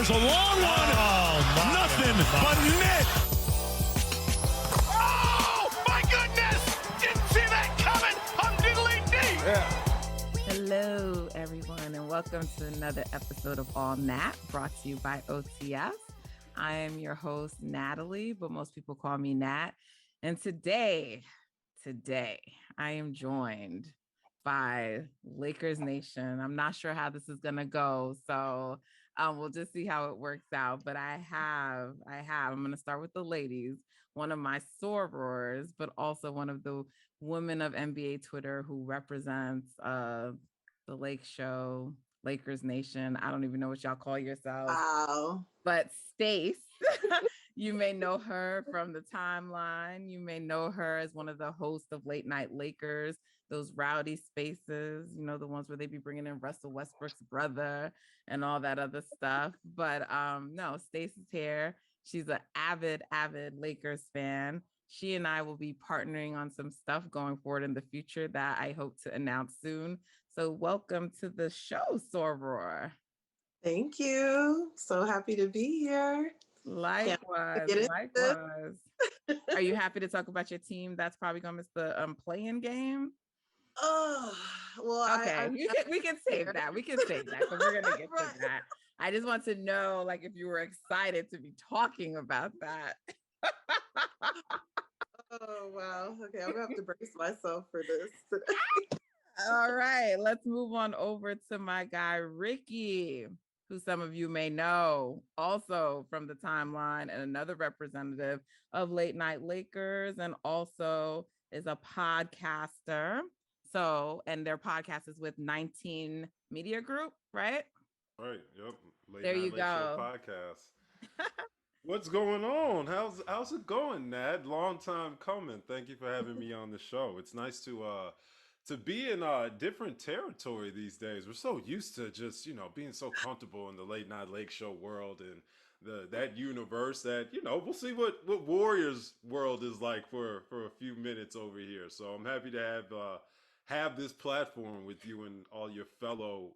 Here's a long one. Nothing but net. Oh, my goodness. Didn't see that coming. I'm diddly dee. Yeah. Hello, everyone, and welcome to another episode of All Nat, brought to you by OTS. I am your host, Natalie, but most people call me Nat. And today, I am joined by Lakers Nation. I'm not sure how this is going to go, so we'll just see how it works out. But I'm going to start with the ladies, one of my sorors, but also one of the women of NBA Twitter who represents the Lake Show, Lakers Nation. I don't even know what y'all call yourselves. Wow. But Stace, you may know her from the timeline. You may know her as one of the hosts of Late Night Lakers, those rowdy spaces, you know, the ones where they be bringing in Russell Westbrook's brother and all that other stuff. But no, Stace is here. She's an avid Lakers fan. She and I will be partnering on some stuff going forward in the future that I hope to announce soon. So welcome to the show, Soror. Thank you. So happy to be here. Likewise. Are you happy to talk about your team that's probably gonna miss the play-in game? Oh, well, okay. We can save that. We can save that because we're gonna get to that. I just want to know, like, if you were excited to be talking about that. Oh wow. Okay, I'm gonna have to brace myself for this today. All right, let's move on over to my guy Ricky, who some of you may know, also from the timeline and another representative of Late Night Lakers, and also is a podcaster. So, and their podcast is with 19 Media Group, right? Right. Yep. There you go. Podcast. What's going on? How's it going, Nat? Long time coming. Thank you for having me on the show. It's nice to be in a different territory these days. We're so used to just, being so comfortable in the Late Night Lake Show world and that universe that, we'll see what Warriors world is like for a few minutes over here. So I'm happy to have this platform with you and all your fellow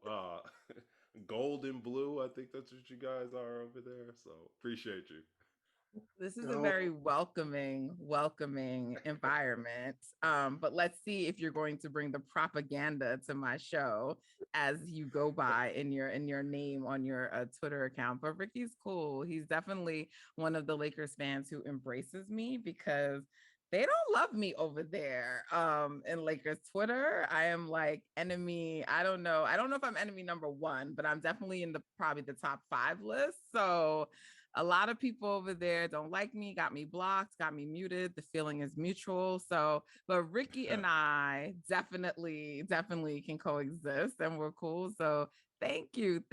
gold and blue. I think that's what you guys are over there. So appreciate you. This is a very welcoming environment. But let's see if you're going to bring the propaganda to my show as you go by in your name on your Twitter account. But Ricky's cool. He's definitely one of the Lakers fans who embraces me because they don't love me over there in Lakers Twitter. I am like enemy. I don't know if I'm enemy number one, but I'm definitely in probably the top 5 list. So a lot of people over there don't like me, got me blocked, got me muted. The feeling is mutual. So, but Ricky and I definitely can coexist and we're cool. So thank you,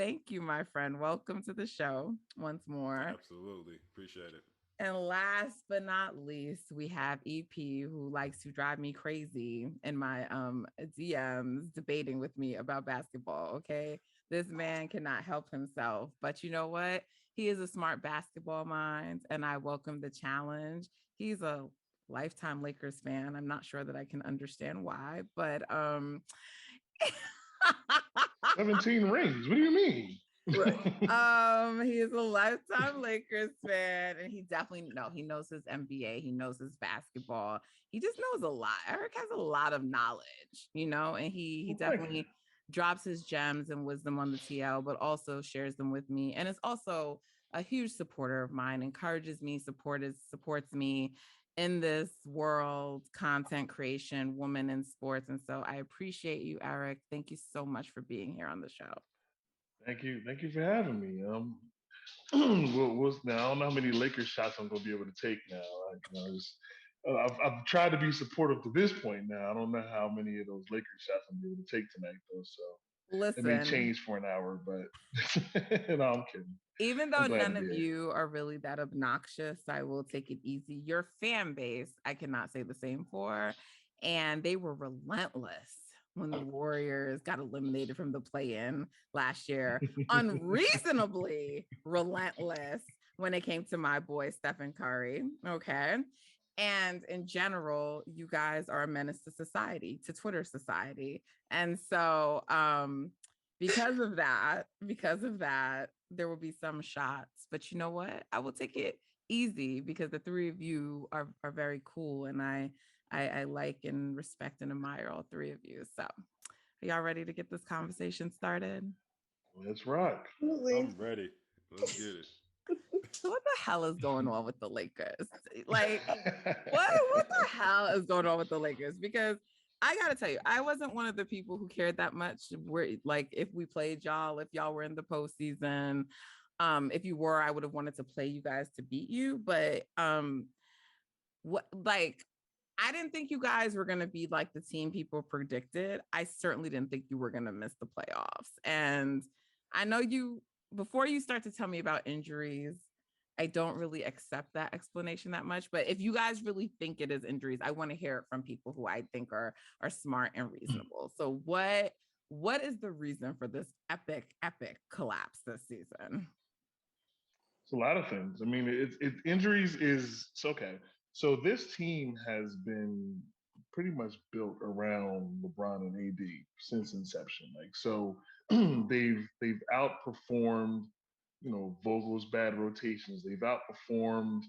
my friend. Welcome to the show once more. Absolutely. Appreciate it. And last but not least, we have EP, who likes to drive me crazy in my DMs debating with me about basketball. Okay. This man cannot help himself, but you know what? He is a smart basketball mind and I welcome the challenge. He's a lifetime Lakers fan. I'm not sure that I can understand why, but 17 rings. What do you mean? Right. He is a lifetime Lakers fan, and he knows his NBA, he knows his basketball. He just knows a lot. Eric has a lot of knowledge, and he definitely drops his gems and wisdom on the TL, but also shares them with me, and is also a huge supporter of mine, encourages me, supports me in this world, content creation, woman in sports. And so I appreciate you, Eric. Thank you so much for being here on the show. Thank you for having me. Now I don't know how many Lakers shots I'm gonna be able to take now. I've tried to be supportive to this point. Now I don't know how many of those Lakers shots I'm gonna be able to take tonight, though. So listen, it may change for an hour, but no, I'm kidding. Even though none of you are really that obnoxious, I will take it easy. Your fan base, I cannot say the same for, and they were relentless when the Warriors got eliminated from the play-in last year, unreasonably relentless when it came to my boy, Stephen Curry. Okay. And in general, you guys are a menace to society, to Twitter society. And so because of that, there will be some shots. But you know what? I will take it easy because the three of you are very cool, and I like and respect and admire all three of you. So, are y'all ready to get this conversation started? Let's rock. Absolutely. I'm ready. Let's get it. So what the hell is going on with the Lakers? Like, what the hell is going on with the Lakers? Because I gotta tell you, I wasn't one of the people who cared that much. Where like if we played y'all, if y'all were in the postseason, if you were, I would have wanted to play you guys to beat you. But what like I didn't think you guys were gonna be like the team people predicted. I certainly didn't think you were gonna miss the playoffs. And I know you before you start to tell me about injuries, I don't really accept that explanation that much. But if you guys really think it is injuries, I want to hear it from people who I think are smart and reasonable. So what is the reason for this epic collapse this season? It's a lot of things. I mean, injuries is it's okay. So this team has been pretty much built around LeBron and AD since inception. Like so, they've outperformed Vogel's bad rotations. They've outperformed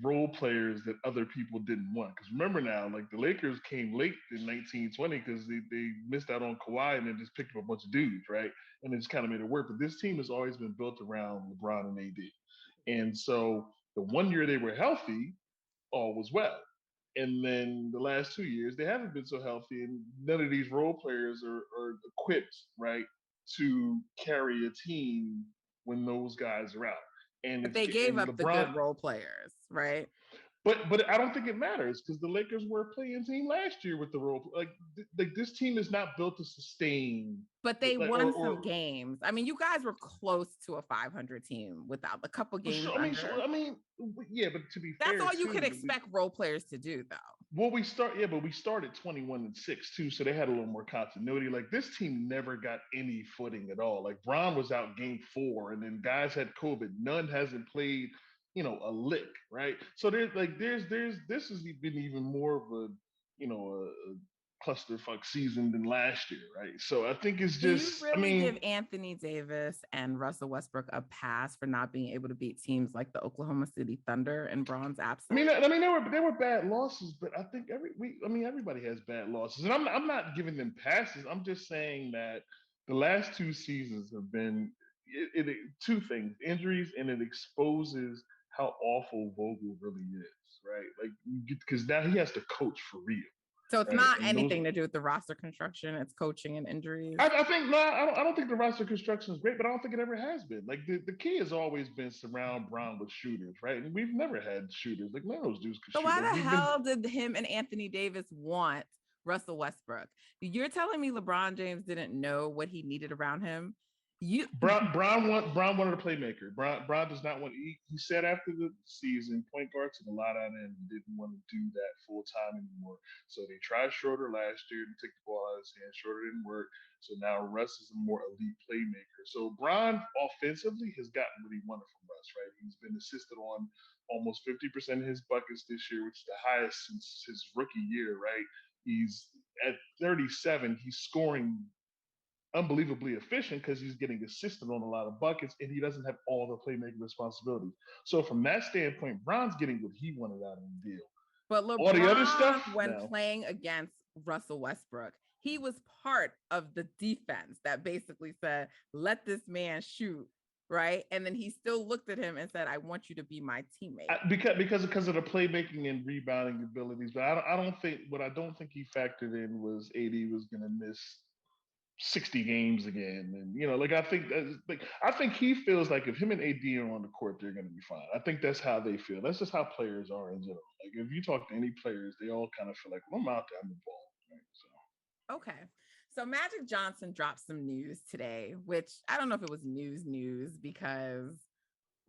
role players that other people didn't want. Because remember now, like the Lakers came late in 1920 because they missed out on Kawhi and then just picked up a bunch of dudes, right? And it just kind of made it work. But this team has always been built around LeBron and AD. And so the one year they were healthy, all was well. And then the last 2 years, they haven't been so healthy, and none of these role players are equipped, right, to carry a team when those guys are out. And But it's they gave and up the good LeBron, role players, right? but I don't think it matters because the Lakers were a playing team last year with the role. Like this team is not built to sustain. But they Like won or some games. I mean, you guys were close to a 500 team without a couple games under. yeah, but to be That's fair, all you too, could expect role players to do, though. well, but we started 21-6 too, so they had a little more continuity. Like this team never got any footing at all. Like Braun was out game 4, and then guys had COVID. None hasn't played, a lick, right? So there's this has been even more of a a clusterfuck season than last year, right? So I think it's Do you just, really give Anthony Davis and Russell Westbrook a pass for not being able to beat teams like the Oklahoma City Thunder in Braun's absence? They were bad losses, but I think everybody has bad losses, and I'm not giving them passes. I'm just saying that the last 2 seasons have been two things: injuries, and it exposes how awful Vogel really is, right? Like because now he has to coach for real, So it's right? not And those anything to do with the roster construction. It's coaching and injuries. I think no, I don't think the roster construction is great, but I don't think it ever has been. Like the key has always been surround Brown with shooters, right? And we've never had shooters. Like none of those dudes could So shoot. why Like the we've been hell did him and Anthony Davis want Russell Westbrook? You're telling me LeBron James didn't know what he needed around him? Brown wanted a playmaker. Brown does not want. He said after the season, point guard took a lot out of him. He didn't want to do that full time anymore. So they tried Schroeder last year to take the ball out of his hand. Schroeder didn't work. So now Russ is a more elite playmaker. So Brown offensively has gotten what he wanted from Russ. Right, he's been assisted on almost 50% of his buckets this year, which is the highest since his rookie year. Right, he's at 37. He's scoring unbelievably efficient because he's getting assisted on a lot of buckets and he doesn't have all the playmaking responsibilities. So from that standpoint, Brown's getting what he wanted out of the deal. But all the other LeBron, stuff, when playing against Russell Westbrook, he was part of the defense that basically said, let this man shoot, right? And then he still looked at him and said, I want you to be my teammate. Because of the playmaking and rebounding abilities. But I don't think he factored in was AD was going to miss 60 games again. And I think he feels like if him and AD are on the court, they're going to be fine. I think that's how they feel. That's just how players are in general. Like if you talk to any players, they all kind of feel like, well, I'm out there, I'm involved. Right? So okay. So Magic Johnson dropped some news today, which I don't know if it was news because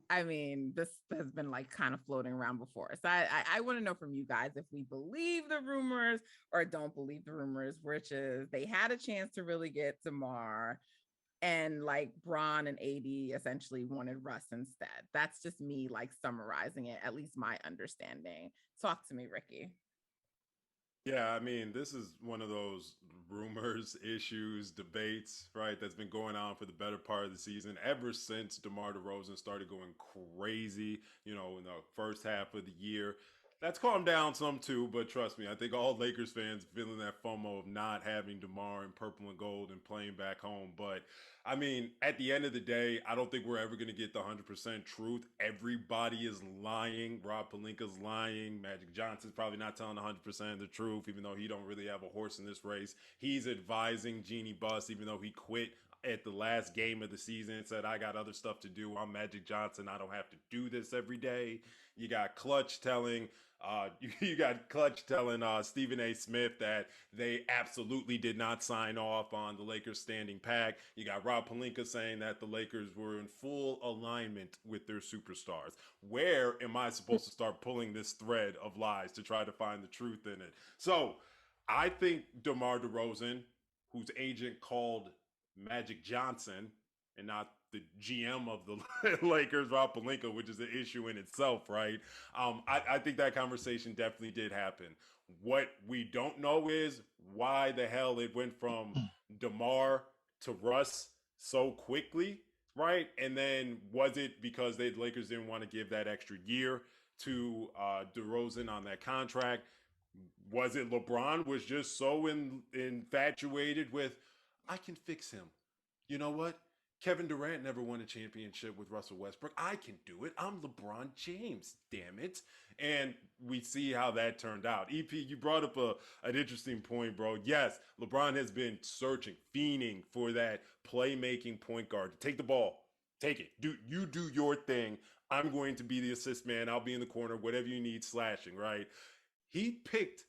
I mean, this has been like kind of floating around before. So I want to know from you guys if we believe the rumors or don't believe the rumors, which is they had a chance to really get DeMar and like Braun and AD essentially wanted Russ instead. That's just me like summarizing it, at least my understanding. Talk to me, Ricky. Yeah, I mean, this is one of those rumors, issues, debates, right, that's been going on for the better part of the season ever since DeMar DeRozan started going crazy, in the first half of the year. That's calmed down some too, but trust me, I think all Lakers fans feeling that FOMO of not having DeMar in purple and gold and playing back home. But I mean, at the end of the day, I don't think we're ever going to get the 100% truth. Everybody is lying. Rob Pelinka's lying. Magic Johnson's probably not telling 100% of the truth, even though he don't really have a horse in this race. He's advising Jeannie Buss, even though he quit at the last game of the season and said, I got other stuff to do. I'm Magic Johnson. I don't have to do this every day. You got Clutch telling Stephen A. Smith that they absolutely did not sign off on the Lakers standing pat. You got Rob Pelinka saying that the Lakers were in full alignment with their superstars. Where am I supposed to start pulling this thread of lies to try to find the truth in it? So I think DeMar DeRozan, whose agent called Magic Johnson and not the GM of the Lakers, Rob Pelinka, which is an issue in itself, right? I think that conversation definitely did happen. What we don't know is why the hell it went from DeMar to Russ so quickly, right? And then was it because the Lakers didn't want to give that extra year to DeRozan on that contract? Was it LeBron was just so infatuated with, I can fix him. You know what? Kevin Durant never won a championship with Russell Westbrook. I can do it. I'm LeBron James, damn it. And we see how that turned out. EP, you brought up an interesting point, bro. Yes, LeBron has been searching, fiending for that playmaking point guard to take the ball. Take it. You do your thing. I'm going to be the assist man. I'll be in the corner, whatever you need, slashing, right? He picked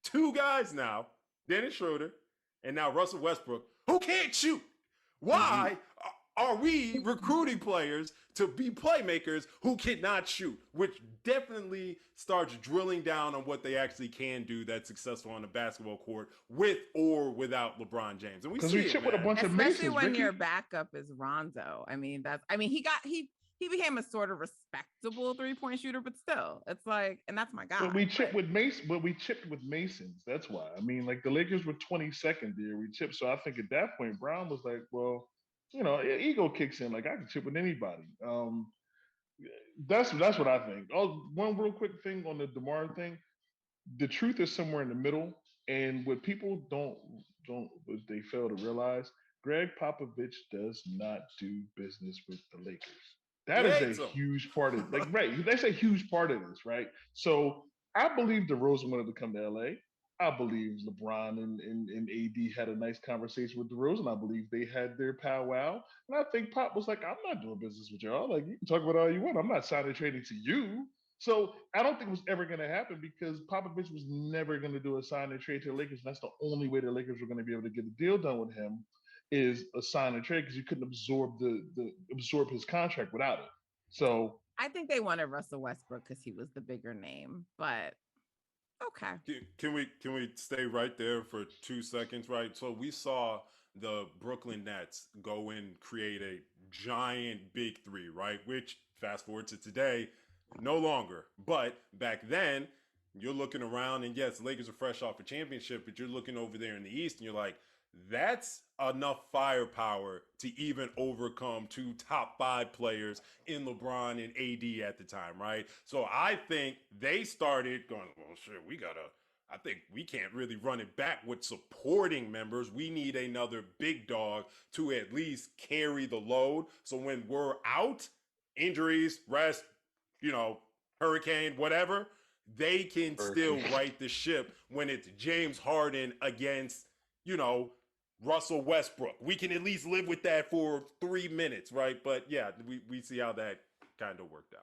two guys now, Dennis Schroeder and now Russell Westbrook, who can't shoot. Why are we recruiting players to be playmakers who cannot shoot? Which definitely starts drilling down on what they actually can do that's successful on the basketball court with or without LeBron James. And we see chip with a bunch of especially Masons, when Ricky. your backup is Lonzo. He became a sort of respectable 3-point shooter, but still, it's like, and that's my guy. But we chipped with Masons. That's why. I mean, like the Lakers were 22nd there. We chipped. So I think at that point, Brown was like, well, ego kicks in. Like I can chip with anybody. That's what I think. Oh, one real quick thing on the DeMar thing. The truth is somewhere in the middle. And what people what they fail to realize, Greg Popovich does not do business with the Lakers. That is a huge part of that's a huge part of this, right? So I believe DeRozan wanted to come to LA. I believe LeBron and AD had a nice conversation with DeRozan. I believe they had their powwow. And I think Pop was like, I'm not doing business with y'all. Like, you can talk about all you want. I'm not signing trading to you. So I don't think it was ever going to happen because Popovich was never going to do a sign and trade to the Lakers. And that's the only way the Lakers were going to be able to get a deal done with him is a sign and trade because you couldn't absorb his contract without it. So I think they wanted Russell Westbrook because he was the bigger name, but okay. Can we stay right there for 2 seconds, right? So we saw the Brooklyn Nets go and create a giant big three, right? Which fast forward to today, no longer. But back then, you're looking around and yes, the Lakers are fresh off a championship, but you're looking over there in the East and you're like, that's enough firepower to even overcome two top 5 players in LeBron and AD at the time, right? So I think they started going, well, shit, I think we can't really run it back with supporting members. We need another big dog to at least carry the load. So when we're out, injuries, rest, hurricane, whatever, they can still right the ship when it's James Harden against, Russell Westbrook. We can at least live with that for 3 minutes, right? But yeah, we see how that kind of worked out.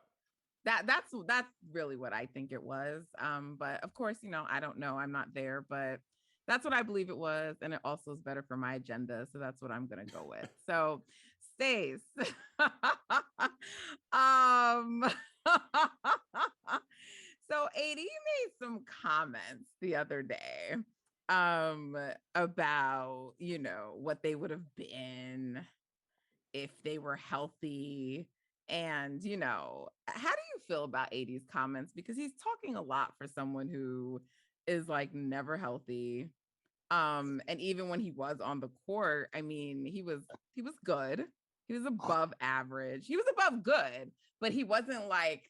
That's really what I think it was. But of course, I don't know. I'm not there, but that's what I believe it was. And it also is better for my agenda. So that's what I'm gonna go with. So Stace. So AD, you made some comments the other day about what they would have been if they were healthy. And how do you feel about AD's comments? Because he's talking a lot for someone who is like never healthy, And even when he was on the court, I mean, he was good. He was above average. He was above good, but he wasn't like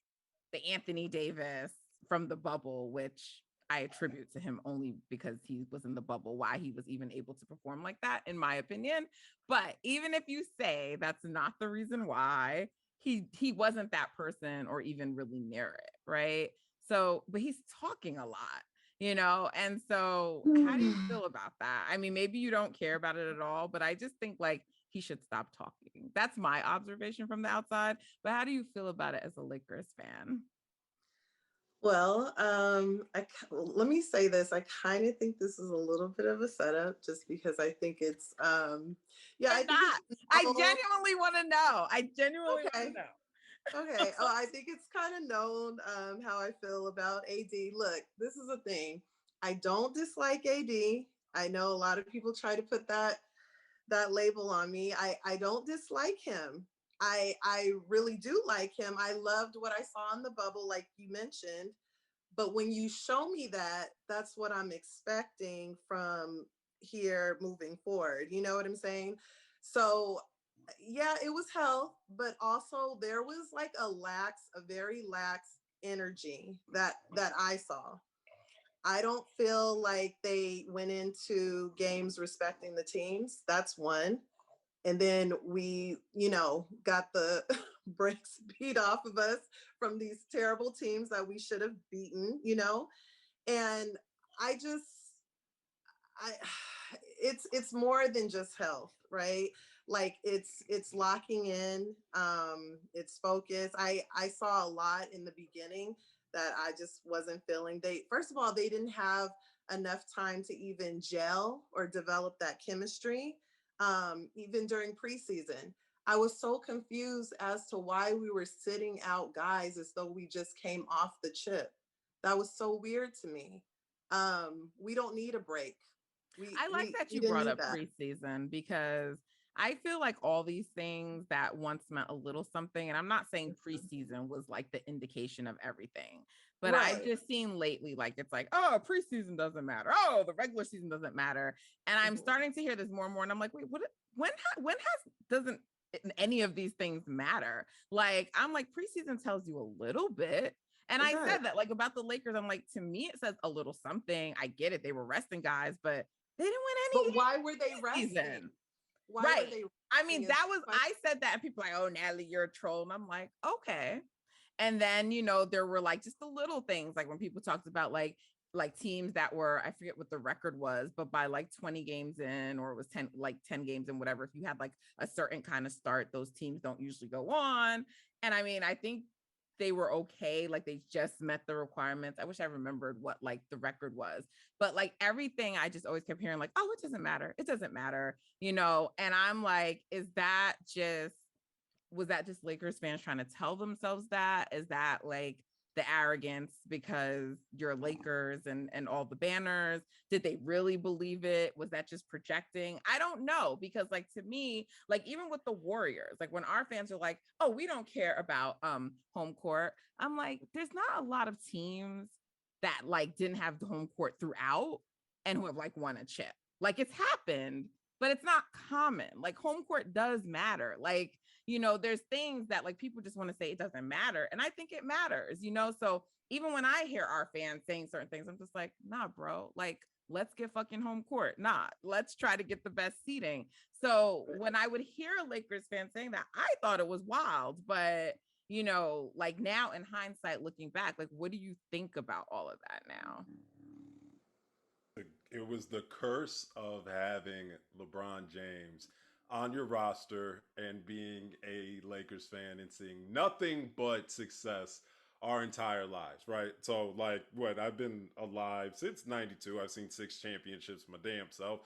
the Anthony Davis from the bubble, which I attribute to him only because he was in the bubble, why he was even able to perform like that, in my opinion. But even if you say that's not the reason why, he wasn't that person or even really near it, right? So, but he's talking a lot, and so how do you feel about that? I mean, maybe you don't care about it at all, but I just think like he should stop talking. That's my observation from the outside. But how do you feel about it as a Lakers fan? Well, let me say this. I kind of think this is a little bit of a setup, just because I think it's, yeah, I It's think not. it's I genuinely want to know. I genuinely want okay. to know. Okay. Oh, I think it's kind of known how I feel about AD. Look, this is a thing. I don't dislike AD. I know a lot of people try to put that label on me. I don't dislike him. I really do like him. I loved what I saw in the bubble, like you mentioned. But when you show me that, that's what I'm expecting from here moving forward. You know what I'm saying? So yeah, it was health, but also there was like a very lax energy that I saw. I don't feel like they went into games respecting the teams. That's one. And then we, got the brakes beat off of us from these terrible teams that we should have beaten. And I just, I, it's more than just health, right? Like it's locking in, it's focus. I saw a lot in the beginning that I just wasn't feeling. First of all, they didn't have enough time to even gel or develop that chemistry. Even during preseason, I was so confused as to why we were sitting out guys as though we just came off the chip. That was so weird to me. We don't need a break. I like that We you didn't brought need up that. preseason because I feel like all these things that once meant a little something, and I'm not saying preseason was like the indication of everything, but I've Right. just seen lately, like, it's like, oh, preseason doesn't matter. Oh, the regular season doesn't matter. And I'm starting to hear this more and more. And I'm like, wait, when doesn't any of these things matter? Like, I'm like, preseason tells you a little bit. And I said that, like, about the Lakers, I'm like, to me, it says a little something. I get it. They were resting guys, but they didn't win any. But why were they resting? Season. Why right. were they resting? I mean, I said that, and people are like, oh, Natalie, you're a troll. And I'm like, okay. And then, there were like just the little things, like when people talked about like teams that were, I forget what the record was, but by like 20 games in, or it was 10 games in, whatever, if you had like a certain kind of start, those teams don't usually go on. And I mean, I think they were okay. Like they just met the requirements. I wish I remembered what like the record was, but like everything, I just always kept hearing like, oh, it doesn't matter. It doesn't matter, And I'm like, was that just Lakers fans trying to tell themselves that? Is that like the arrogance because you're Lakers and all the banners? Did they really believe it? Was that just projecting? I don't know, because like to me, like even with the Warriors, like when our fans are like, oh, we don't care about home court, I'm like, there's not a lot of teams that like didn't have the home court throughout and who have like won a chip. Like it's happened, but it's not common. Like home court does matter. Like, there's things that like people just want to say it doesn't matter. And I think it matters, So even when I hear our fans saying certain things, I'm just like, nah, bro, like, let's get fucking home court. Nah, let's try to get the best seating. So when I would hear a Lakers fan saying that, I thought it was wild. But, like now in hindsight, looking back, like, what do you think about all of that now? It was the curse of having LeBron James on your roster and being a Lakers fan and seeing nothing but success our entire lives, right? So, like, I've been alive since '92. I've seen 6 championships my damn self.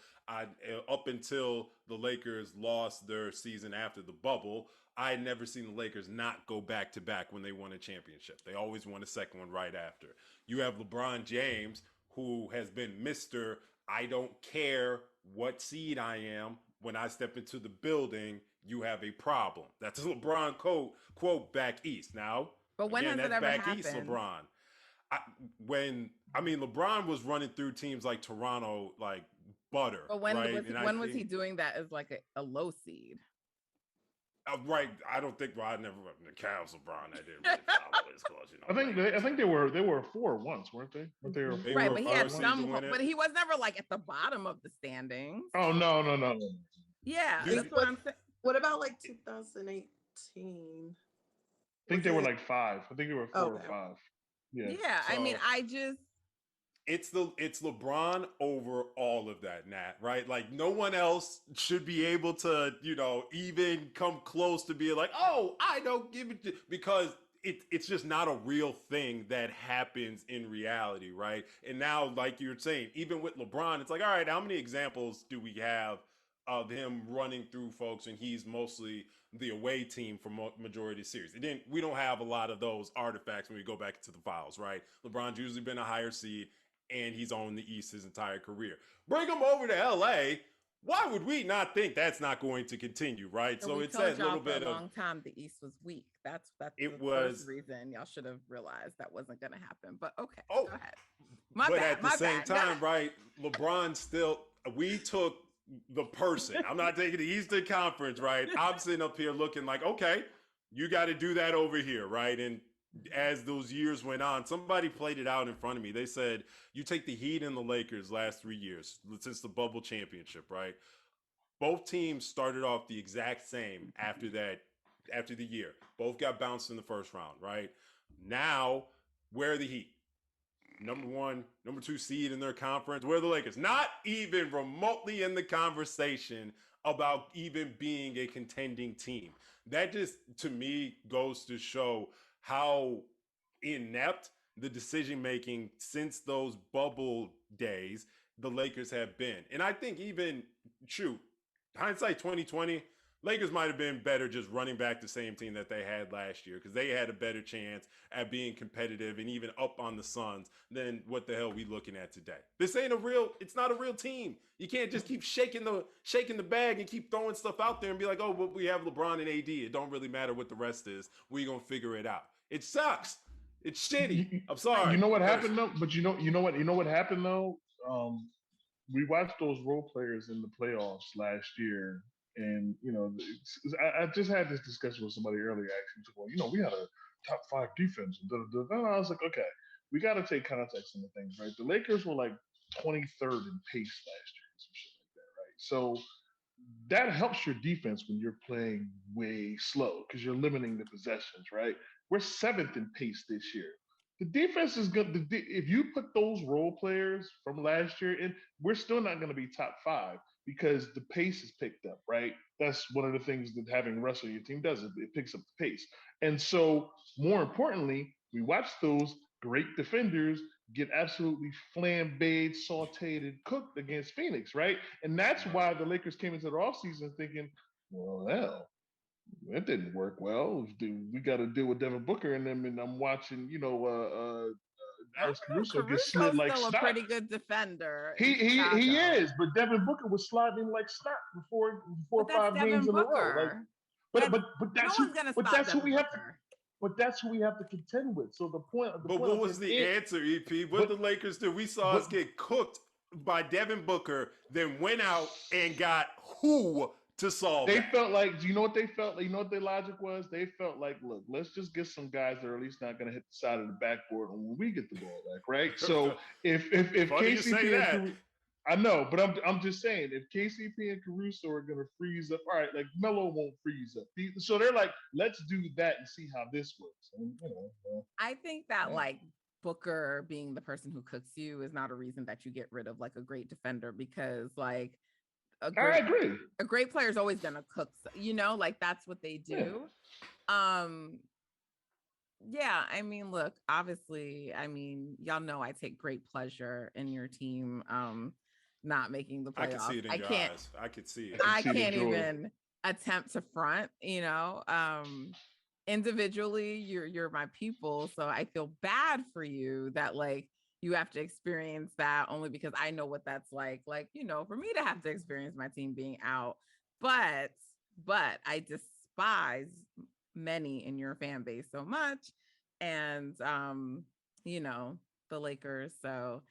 Up until the Lakers lost their season after the bubble, I had never seen the Lakers not go back to back when they won a championship. They always won a second one right after. You have LeBron James, who has been Mr. I don't care what seed I am. When I step into the building, you have a problem. That's a LeBron quote back east. Now, but when again, has that's it ever back happened? east LeBron. LeBron was running through teams like Toronto, like butter. But when right? was when was he doing that as like a low seed? Right, I don't think. Well, I never the Cavs LeBron. I didn't really follow his close. I think they were 4 once, weren't they? But they were right, four but he or had 5 some, once. but he was never like at the bottom of the standings. Oh no. Yeah, Dude, that's what I'm saying. What about like 2018? I think they were like 5. I think they were 4 or 5. Yeah. Yeah, I mean, it's LeBron over all of that, Nat, right? Like no one else should be able to, even come close to being like, oh, I don't give it to, because it's just not a real thing that happens in reality, right? And now, like you're saying, even with LeBron, it's like, all right, how many examples do we have of him running through folks and he's mostly the away team for majority of the series? We don't have a lot of those artifacts when we go back to the files, right? LeBron's usually been a higher seed and he's on the East his entire career. Bring him over to LA. Why would we not think that's not going to continue, right? So it's that little bit for a long time the East was weak. That's it the was first reason y'all should have realized that wasn't going to happen. But okay, go ahead. But at the same time, right? LeBron still. We took the person. I'm not taking the Eastern Conference, right? I'm sitting up here looking like, okay, you got to do that over here, right? And as those years went on, somebody played it out in front of me. They said, you take the Heat and the Lakers last 3 years since the bubble championship, right? Both teams started off the exact same after the year. Both got bounced in the first round, right? Now, where are the Heat? Number 1, number 2 seed in their conference. Where are the Lakers? Not even remotely in the conversation about even being a contending team. That just, to me, goes to show how inept the decision-making since those bubble days the Lakers have been. And I think even, hindsight 2020, Lakers might have been better just running back the same team that they had last year because they had a better chance at being competitive and even up on the Suns than what the hell we looking at today. It's not a real team. You can't just keep shaking the bag and keep throwing stuff out there and be like, oh, well, we have LeBron and AD. It don't really matter what the rest is. We're going to figure it out. It sucks. It's shitty. I'm sorry. You know what happened though? But you know what happened though? We watched those role players in the playoffs last year. And I just had this discussion with somebody earlier. Actually, well, we had a top 5 defense. And I was like, okay, we got to take context into things, right? The Lakers were like 23rd in pace last year, some shit like that, right? So that helps your defense when you're playing way slow because you're limiting the possessions, right? We're 7th in pace this year. The defense is good. If you put those role players from last year in, we're still not going to be top 5 because the pace is picked up, right? That's one of the things that having Russell your team does. It picks up the pace. And so, more importantly, we watch those great defenders get absolutely flambéed, sauteed, and cooked against Phoenix, right? And that's why the Lakers came into the offseason thinking, well, hell, that didn't work well. We got to deal with Devin Booker and them. And I'm watching, Alex Caruso get slid like still snot. a pretty good defender. He is, but Devin Booker was sliding like snot before 5 games in a row. Like, but that's no one's gonna stop that's who we have to. Booker. But that's who we have to contend with. So the point. What was the answer, EP? What the Lakers did? We saw us get cooked by Devin Booker, then went out and got who to solve. They felt like, you know what they felt? You know what their logic was? They felt like, look, let's just get some guys that are at least not going to hit the side of the backboard when we get the ball back, right? So if KCP and I know, but I'm just saying, if KCP and Caruso are going to freeze up, all right, like Melo won't freeze up. So they're like, let's do that and see how this works. And, I think that like Booker being the person who cooks you is not a reason that you get rid of like a great defender because like I agree. A great player is always going to cook, like that's what they do. Yeah, I mean, look, obviously, I mean, y'all know I take great pleasure in your team not making the playoffs. I can see it in your eyes. I could see it. I can't even attempt to front, individually, you're my people. So I feel bad for you that like you have to experience that only because I know what that's like, for me to have to experience my team being out. But I despise many in your fan base so much. And, the Lakers. So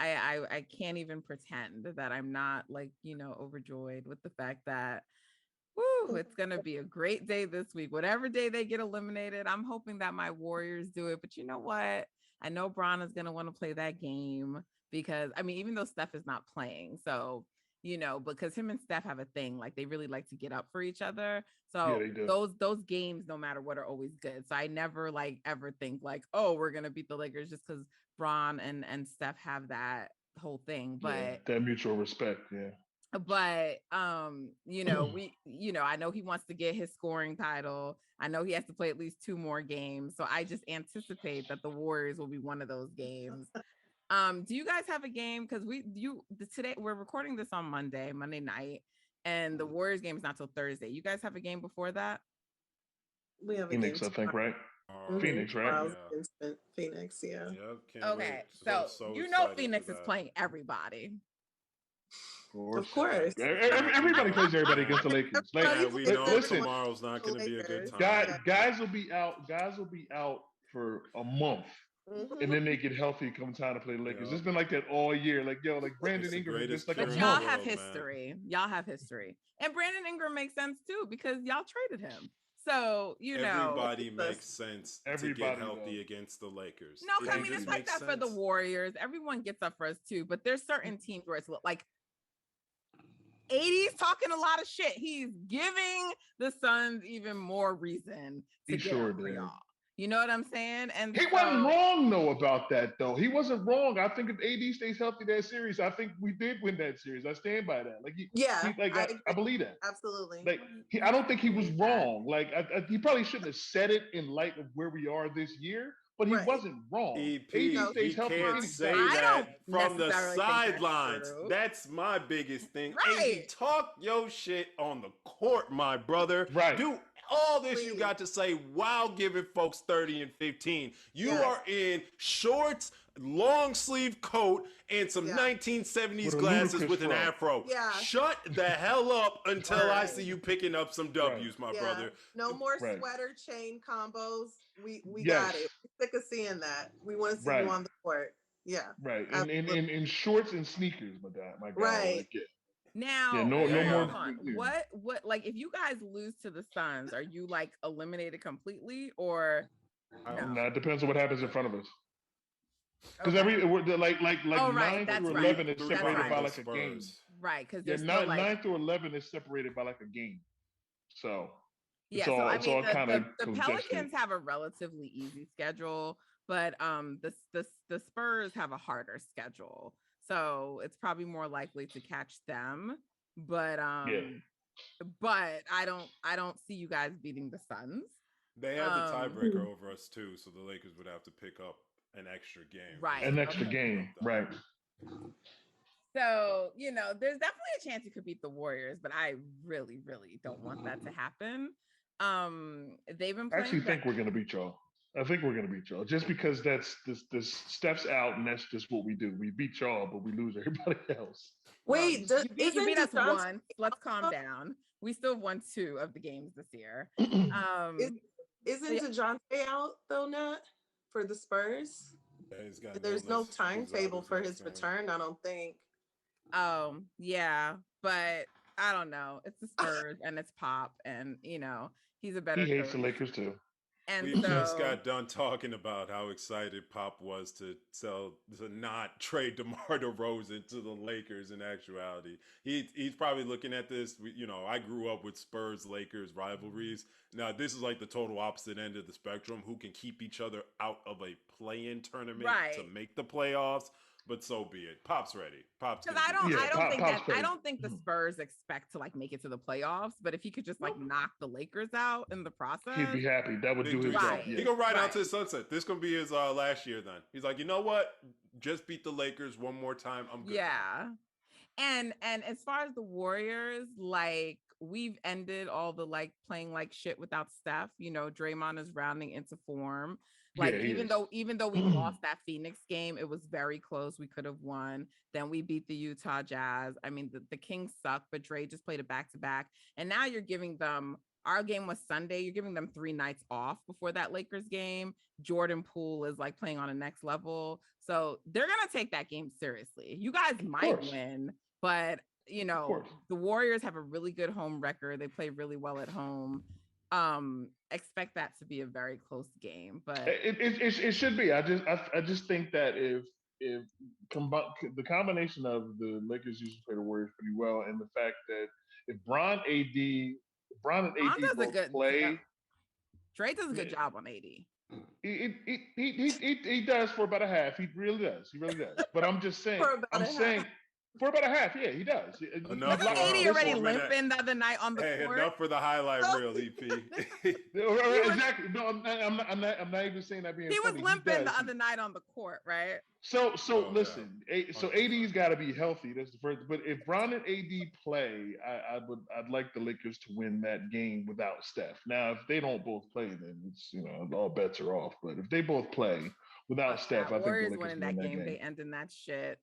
I can't even pretend that I'm not like, overjoyed with the fact that it's going to be a great day this week. Whatever day they get eliminated, I'm hoping that my Warriors do it. But you know what? I know Bron is going to want to play that game because, I mean, even though Steph is not playing, so, because him and Steph have a thing, like they really like to get up for each other. So they do. those games, no matter what, are always good. So I never like ever think like, oh, we're going to beat the Lakers just because Bron and Steph have that whole thing. But that mutual respect. Yeah. But I know he wants to get his scoring title. I know he has to play at least 2 more games. So I just anticipate that the Warriors will be one of those games. Do you guys have a game? Because today we're recording this on Monday night, and the Warriors game is not till Thursday. You guys have a game before that? We have a Phoenix, game I think, right? Phoenix, right? Yeah. Phoenix, yeah. Yep, Okay, so Phoenix is playing everybody. Of course. Everybody plays everybody against the Lakers. Like, we know listen, tomorrow's not going to be a good time. Guys will be out for a month. And then they get healthy come time to play the Lakers. It's been like that all year. Like, like Brandon Ingram is like a month. Y'all have history. Y'all have history. And Brandon Ingram makes sense too because y'all traded him. So, everybody makes sense to get healthy against the Lakers. No, I mean, it's like that for the Warriors. Everyone gets up for us too, but there's certain teams where it's like AD's talking a lot of shit. He's giving the Suns even more reason to get up for y'all. You know what I'm saying? And he wasn't wrong though about that though. He wasn't wrong. I think if AD stays healthy that series, I think we did win that series. I stand by that. Like, I believe that. Absolutely. Like, I don't think he was wrong. Like, he probably shouldn't have said it in light of where we are this year. But he wasn't wrong. He can't say that from the sidelines. That's my biggest thing. Right. Talk your shit on the court, my brother. Right. Do all this you got to say while giving folks 30 and 15. You are in shorts, long sleeve coat, and some 1970s glasses with an afro. Yeah. Shut the hell up until I see you picking up some W's, my brother. No more sweater chain combos. We got it. We're sick of seeing that. We want to see you on the court. Yeah. Right. And in shorts and sneakers, my guy. Right. Like, now, no more. What like if you guys lose to the Suns, are you like eliminated completely or no? It depends on what happens in front of us. Because like 9 through 11 is separated by like a game. Right, because 9 through 11 is separated by like a game. So the Pelicans have a relatively easy schedule, but the Spurs have a harder schedule. So it's probably more likely to catch them. But but I don't see you guys beating the Suns. They have the tiebreaker over us too, so the Lakers would have to pick up an extra game. Right. An extra game. Right. So, there's definitely a chance you could beat the Warriors, but I really, really don't want that to happen. They've been playing. I actually think we're gonna beat y'all. I think we're gonna beat y'all just because that's this steps out and that's just what we do. We beat y'all, but we lose everybody else. Wait, you beat us once. Let's calm down. We still won 2 of the games this year. Isn't DeJounte out though, Nat, for the Spurs? Yeah, there's no timetable for his return, I don't think. Yeah, but I don't know. It's the Spurs and it's Pop, and he's a better. He hates the Lakers too. And we just got done talking about how excited Pop was to not trade DeMar DeRozan to the Lakers. In actuality, he's probably looking at this. I grew up with Spurs Lakers rivalries. Now this is like the total opposite end of the spectrum. Who can keep each other out of a play-in tournament to make the playoffs? But so be it. Pop's ready. Pop's because I don't think the Spurs expect to like make it to the playoffs. But if he could just like knock the Lakers out in the process, he'd be happy. That would do his job. He gonna ride out to the sunset. This gonna be his last year. Then he's like, you know what? Just beat the Lakers one more time. I'm good. Yeah. And as far as the Warriors, like we've ended all the like playing like shit without Steph. Draymond is rounding into form. Like even though we lost that Phoenix game, it was very close. We could have won. Then we beat the Utah Jazz. I mean, the Kings suck, but Dre just played a back-to-back. And now you're giving them Our game was Sunday. You're giving them 3 nights off before that Lakers game. Jordan Poole is like playing on a next level. So they're going to take that game seriously. You guys might win, but you know, the Warriors have a really good home record. They play really well at home. Expect that to be a very close game, but it should be. I just think that if the combination of the Lakers usually play the Warriors pretty well, and the fact that if Bron and AD both play, Dre does a good job on AD. He does for about a half. He really does. But I'm just saying. For about a half, yeah, he does. Wasn't AD already limping the other night on the court? Enough for the highlight reel, EP. Exactly. No, I'm not even saying that being. He was limping the other night on the court, right? So listen. So AD's got to be healthy. That's the first. But if Bron and AD play, I'd like the Lakers to win that game without Steph. Now, if they don't both play, then it's all bets are off. But if they both play without Steph, I think the Lakers winning that game. They ending that shit.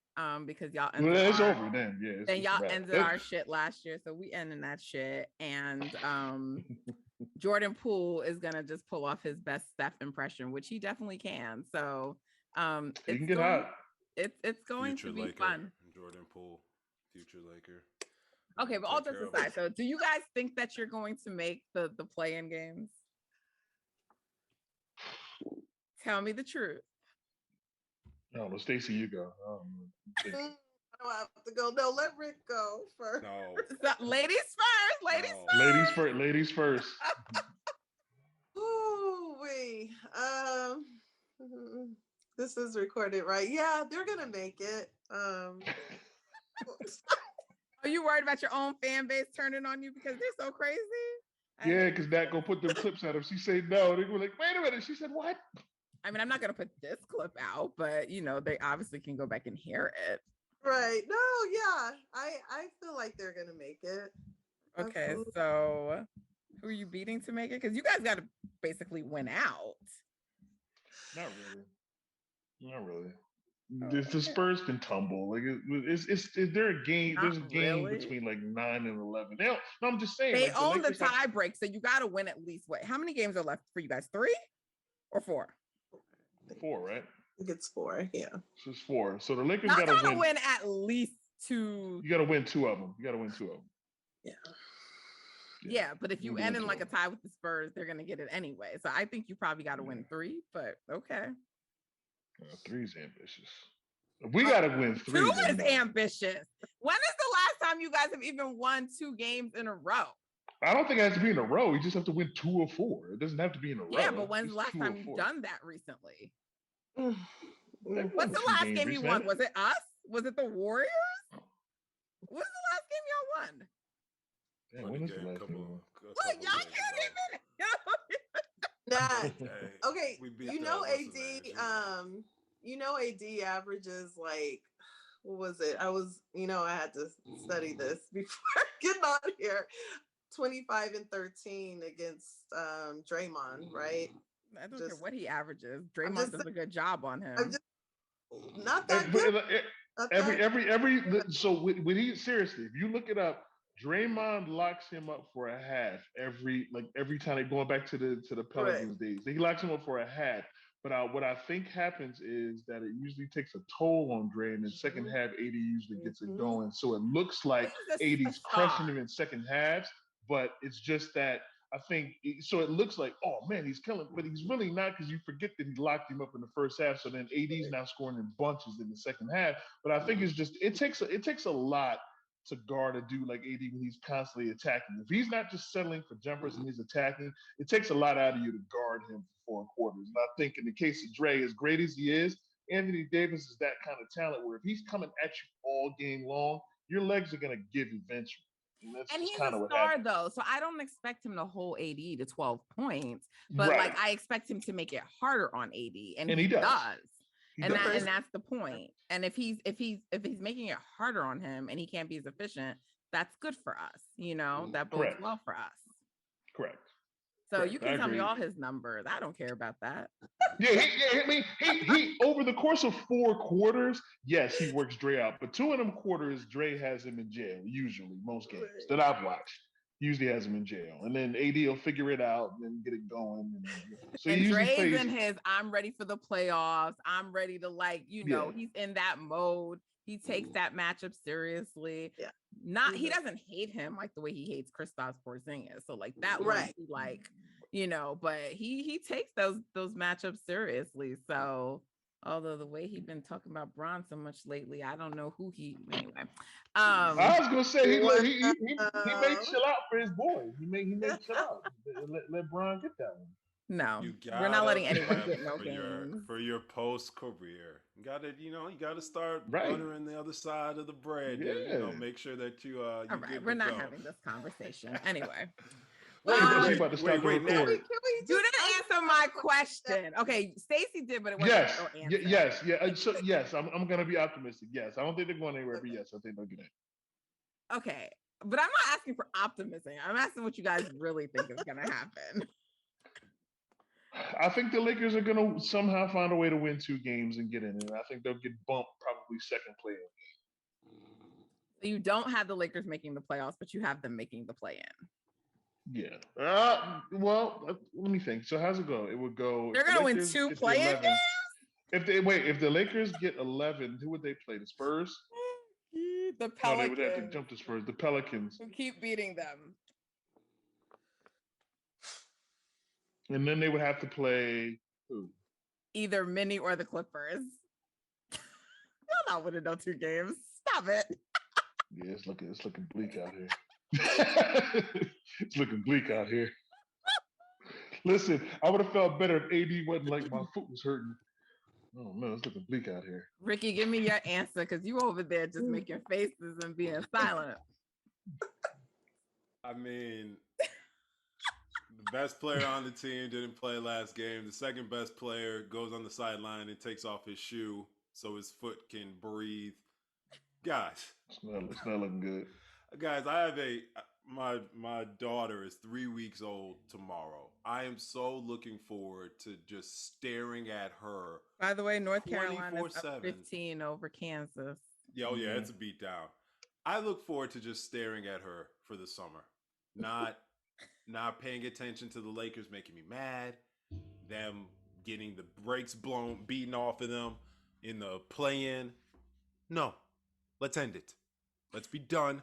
Because y'all ended it's over then. Yeah. Then y'all ended our shit last year, so we ending that shit. And Jordan Poole is gonna just pull off his best Steph impression, which he definitely can. So he can get hot. It's going to be Laker, fun. Jordan Poole, future Laker. Okay, but all jokes aside, so do you guys think that you're going to make the play-in games? Tell me the truth. No, Stacey, you go. I don't have to go. No, let Rick go first. No. So, ladies first. Ladies first. Ooh, wait. This is recorded, right? Yeah, they're gonna make it. Are you worried about your own fan base turning on you because they're so crazy? Yeah, because Nat go put them clips at him. She said no. They were like, wait a minute. She said what? I mean, I'm not going to put this clip out, but, they obviously can go back and hear it. Right. No, yeah. I feel like they're going to make it. Okay, absolutely. So who are you beating to make it? Because you guys got to basically win out. Not really. The Spurs can tumble. Like is there a game? Not there's a game really. between like 9 and 11. No, I'm just saying. They own the tie break, so you got to win at least what? How many games are left for you guys? 3 or 4? 4, right? I think it's 4. Yeah. So it's 4. So the Lakers got to win at least 2. You got to win 2 of them. Yeah. Yeah, but if you end in like a tie with the Spurs, they're gonna get it anyway. So I think you probably got to win 3. But okay. 3's ambitious. We got to win 3. 2 is ambitious. When is the last time you guys have even won 2 games in a row? I don't think it has to be in a row. You just have to win 2 or 4. It doesn't have to be in a row. Yeah, but when's the last time you've done that recently? What's the last game you won? Was it us? Was it the Warriors? What's the last game y'all won? Yeah, when was the last game? Look, y'all can't even. Okay, AD averages like, what was it? I had to study this before getting on here. 25 and 13 against Draymond, right? I don't care what he averages. Draymond does a good job on him. Not that good. So when he seriously, if you look it up, Draymond locks him up for a half every time they going back to the Pelicans days. He locks him up for a half. But what I think happens is that it usually takes a toll on Dre, and in the second half, AD usually gets it going. So it looks like AD's crushing him in second halves, but it's just that I think so. It looks like, oh man, he's killing, but he's really not, because you forget that he locked him up in the first half. So then AD's now scoring in bunches in the second half. But I think it's just it takes a lot to guard a dude like AD when he's constantly attacking. If he's not just settling for jumpers and he's attacking, it takes a lot out of you to guard him for 4 quarters. And I think in the case of Dre, as great as he is, Anthony Davis is that kind of talent where if he's coming at you all game long, your legs are going to give eventually. And he's a star, though, so I don't expect him to hold AD to 12 points, but like I expect him to make it harder on AD, and he does. And that's the point. And if he's making it harder on him and he can't be as efficient, that's good for us. That bodes well for us. Correct. So you can tell me all his numbers. I don't care about that. Yeah, he over the course of 4 quarters, yes, he works Dre out. But 2 of them quarters, Dre has him in jail, usually, most games that I've watched. usually has him in jail, and then AD will figure it out and then get it going. So he And usually Dre's plays. in his, I'm ready for the playoffs. I'm ready to Yeah. he's in that mode. He takes that matchup seriously. Yeah. He doesn't hate him like the way he hates Kristaps Porzingis. So like that Right. one, like, but he takes those matchups seriously. So although the way he's been talking about Bron so much lately, I don't know who anyway. I was gonna say he may chill out for his boy. He may chill out. Let Bron get that one. No, You we're not letting gotta anyone prep get no for games. your post career. You gotta start Right. buttering the other side of the bread. Yeah. Make sure that you All right, we're not having this conversation anyway. Wait, Wait, about to start the wait, record. You didn't answer my question. Okay, Stacey did, but it wasn't Yes, no answer. yes. So yes, I'm gonna be optimistic. Yes, I don't think they're going anywhere, but yes, I think they'll get in. Okay, but I'm not asking for optimism. I'm asking what you guys really think is gonna happen. I think the Lakers are gonna somehow find a way to win 2 games and get in, and I think they'll get bumped probably second play. So you don't have the Lakers making the playoffs, but you have them making the play-in. Yeah. Well, let me think. So how's it go? It would go. They're gonna win 2 play-in games. If the Lakers get 11, who would they play? The Spurs? The Pelicans. No, they would have to jump the Spurs. The Pelicans. Who keep beating them. And then they would have to play who? Either Minnie or the Clippers. You're not winning no 2 games. Stop it. Yeah, it's looking bleak out here. It's looking bleak out here. Listen, I would have felt better if AD wasn't like my foot was hurting. Oh no, it's looking bleak out here. Ricky, give me your answer because you over there just making faces and being silent. I mean, the best player on the team didn't play last game. The second best player goes on the sideline and takes off his shoe so his foot can breathe. Guys, it's not looking good. Guys, I have my daughter is 3 weeks old tomorrow. I am so looking forward to just staring at her. By the way, North Carolina is 24/7. up 15 over Kansas. Yeah, it's a beatdown. I look forward to just staring at her for the summer. Not paying attention to the Lakers making me mad. Them getting the brakes beaten off of them in the play-in. No. Let's end it. Let's be done.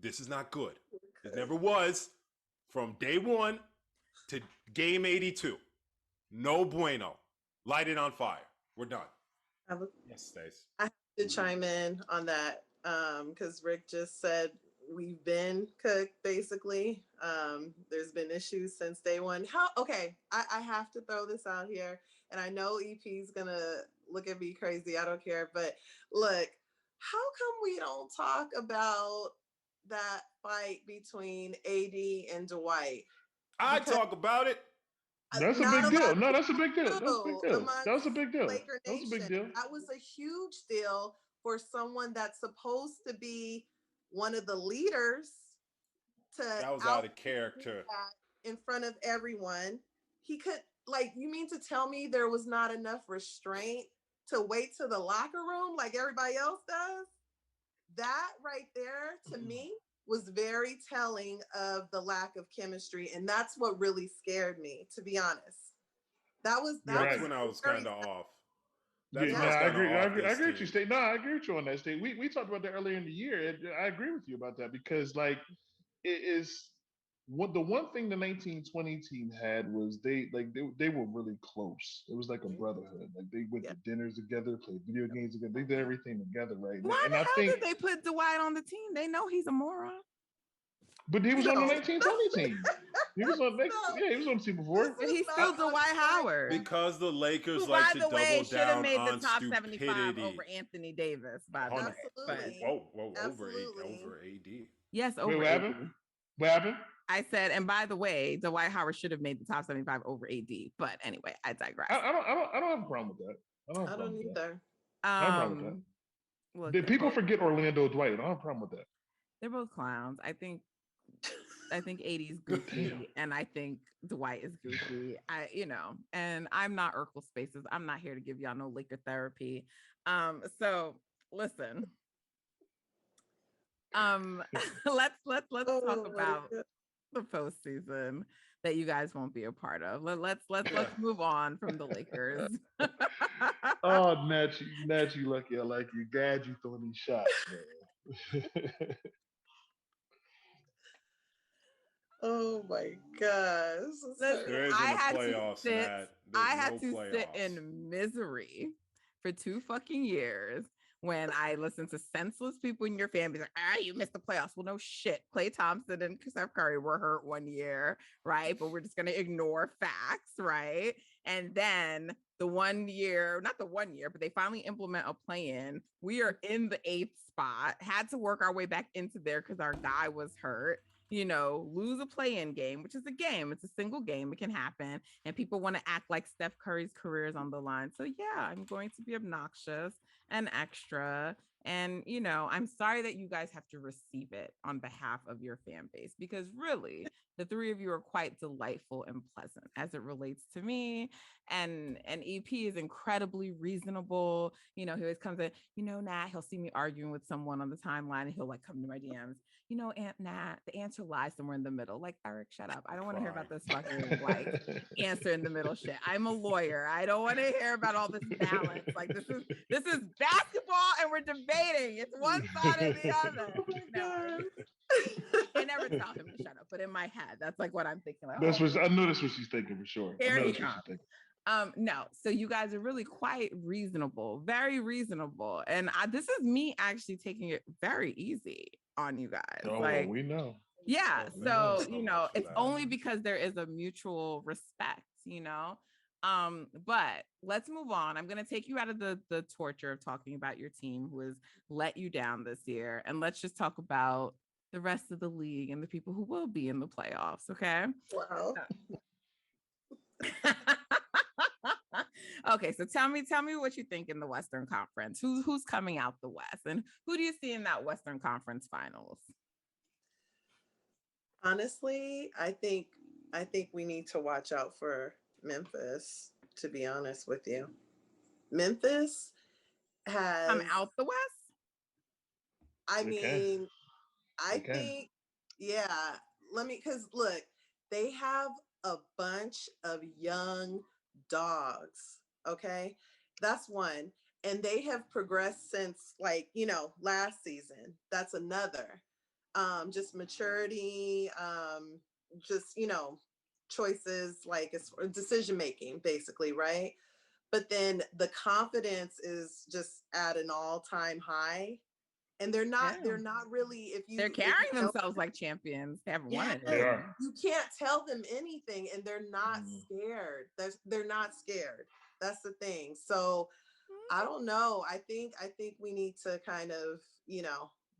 This is not good. It never was. From day 1 to game 82. No bueno. Light it on fire. We're done. Yes, Stace. I have to chime in on that because Rick just said we've been cooked, basically. There's been issues since day 1. I have to throw this out here, and I know EP's going to look at me crazy. I don't care. But look, how come we don't talk about that fight between AD and Dwight? I talk about it. That's a big deal. No, that's a big deal. That was a big deal. That was a huge deal for someone that's supposed to be one of the leaders that was out of character in front of everyone. He could, you mean to tell me there was not enough restraint to wait to the locker room like everybody else does? That right there, to me, was very telling of the lack of chemistry, and that's what really scared me, to be honest. That's when I was kind of off. I agree with you, State. No, I agree with you on that, State. We talked about that earlier in the year. I agree with you about that because, it is the one thing the 1920 team had was they were really close. It was like a brotherhood. Like they went to dinners together, played video games together. They did everything together, right? Why the hell did they put Dwight on the team? They know he's a moron. But he was on the 1920 team. He was on the team before. But he's still Dwight Howard. Because the Lakers who, like to double down should have made the top stupidity. 75 over Anthony Davis, by the way. Absolutely. Over AD. Yes, over what AD. happened? What happened? I said, and by the way, Dwight Howard should have made the top 75 over AD. But anyway, I digress. I don't have a problem with that. I don't either. I don't have a problem with that. Did people forget Orlando Dwight? I don't have a problem with that. They're both clowns. I think AD's goofy and I think Dwight is goofy. And I'm not Urkel Spaces. I'm not here to give y'all no Laker therapy. So listen. Let's Oh talk my about God. the postseason that you guys won't be a part of. Let's move on from the Lakers. Oh, Nat, you lucky. I like you. Glad you throwing these shots, man. Oh my gosh. Listen, There isn't I a had to playoffs, sit. Nat. I There's had no to sit playoffs. in misery for 2 fucking years when I listened to senseless people in your family like, you missed the playoffs. Well, no shit. Klay Thompson and Steph Curry were hurt one year, right? But we're just gonna ignore facts, right? And then the 1 year, not the 1 year, but they finally implement a play-in. We are in the 8th spot, had to work our way back into there because our guy was hurt. Lose a play-in game, which is a game. It's a single game. It can happen. And people want to act like Steph Curry's career is on the line. So yeah, I'm going to be obnoxious and extra. And, I'm sorry that you guys have to receive it on behalf of your fan base, because really, the three of you are quite delightful and pleasant as it relates to me. And EP is incredibly reasonable. He always comes in, Nat, he'll see me arguing with someone on the timeline and he'll like come to my DMs. Aunt Nat, the answer lies somewhere in the middle. Like, Eric, shut up. I don't want to hear about this fucking like answer in the middle shit. I'm a lawyer. I don't want to hear about all this balance. Like, this is basketball and we're debating. It's one side or the other. Oh my God. I never tell him to shut up, but in my head, that's like what I'm thinking. Like, That's what I know. That's what she's thinking for sure. I here know he that's what she's comes. thinking. No, so you guys are really quite reasonable, very reasonable, and this is me actually taking it very easy on you guys. Oh, like, well, we know. yeah. We So know. it's only because there is a mutual respect. But let's move on. I'm gonna take you out of the torture of talking about your team who has let you down this year, and let's just talk about the rest of the league and the people who will be in the playoffs. Okay. Wow. Okay, so tell me what you think in the Western Conference. Who's coming out the West, and who do you see in that Western Conference Finals? Honestly, I think we need to watch out for Memphis, to be honest with you. Memphis has Come out the West? I They mean, I can. think, yeah, because look, they have a bunch of young dogs, okay? That's one. And they have progressed since, like, last season. That's another. Just maturity, just, choices, like it's decision making, basically, right? But then the confidence is just at an all-time high, and they're not really, they're carrying themselves like champions. They haven't won it. They are. You can't tell them anything, and they're not Mm. scared. They're not scared. That's the thing. So I don't know. I think we need to kind of,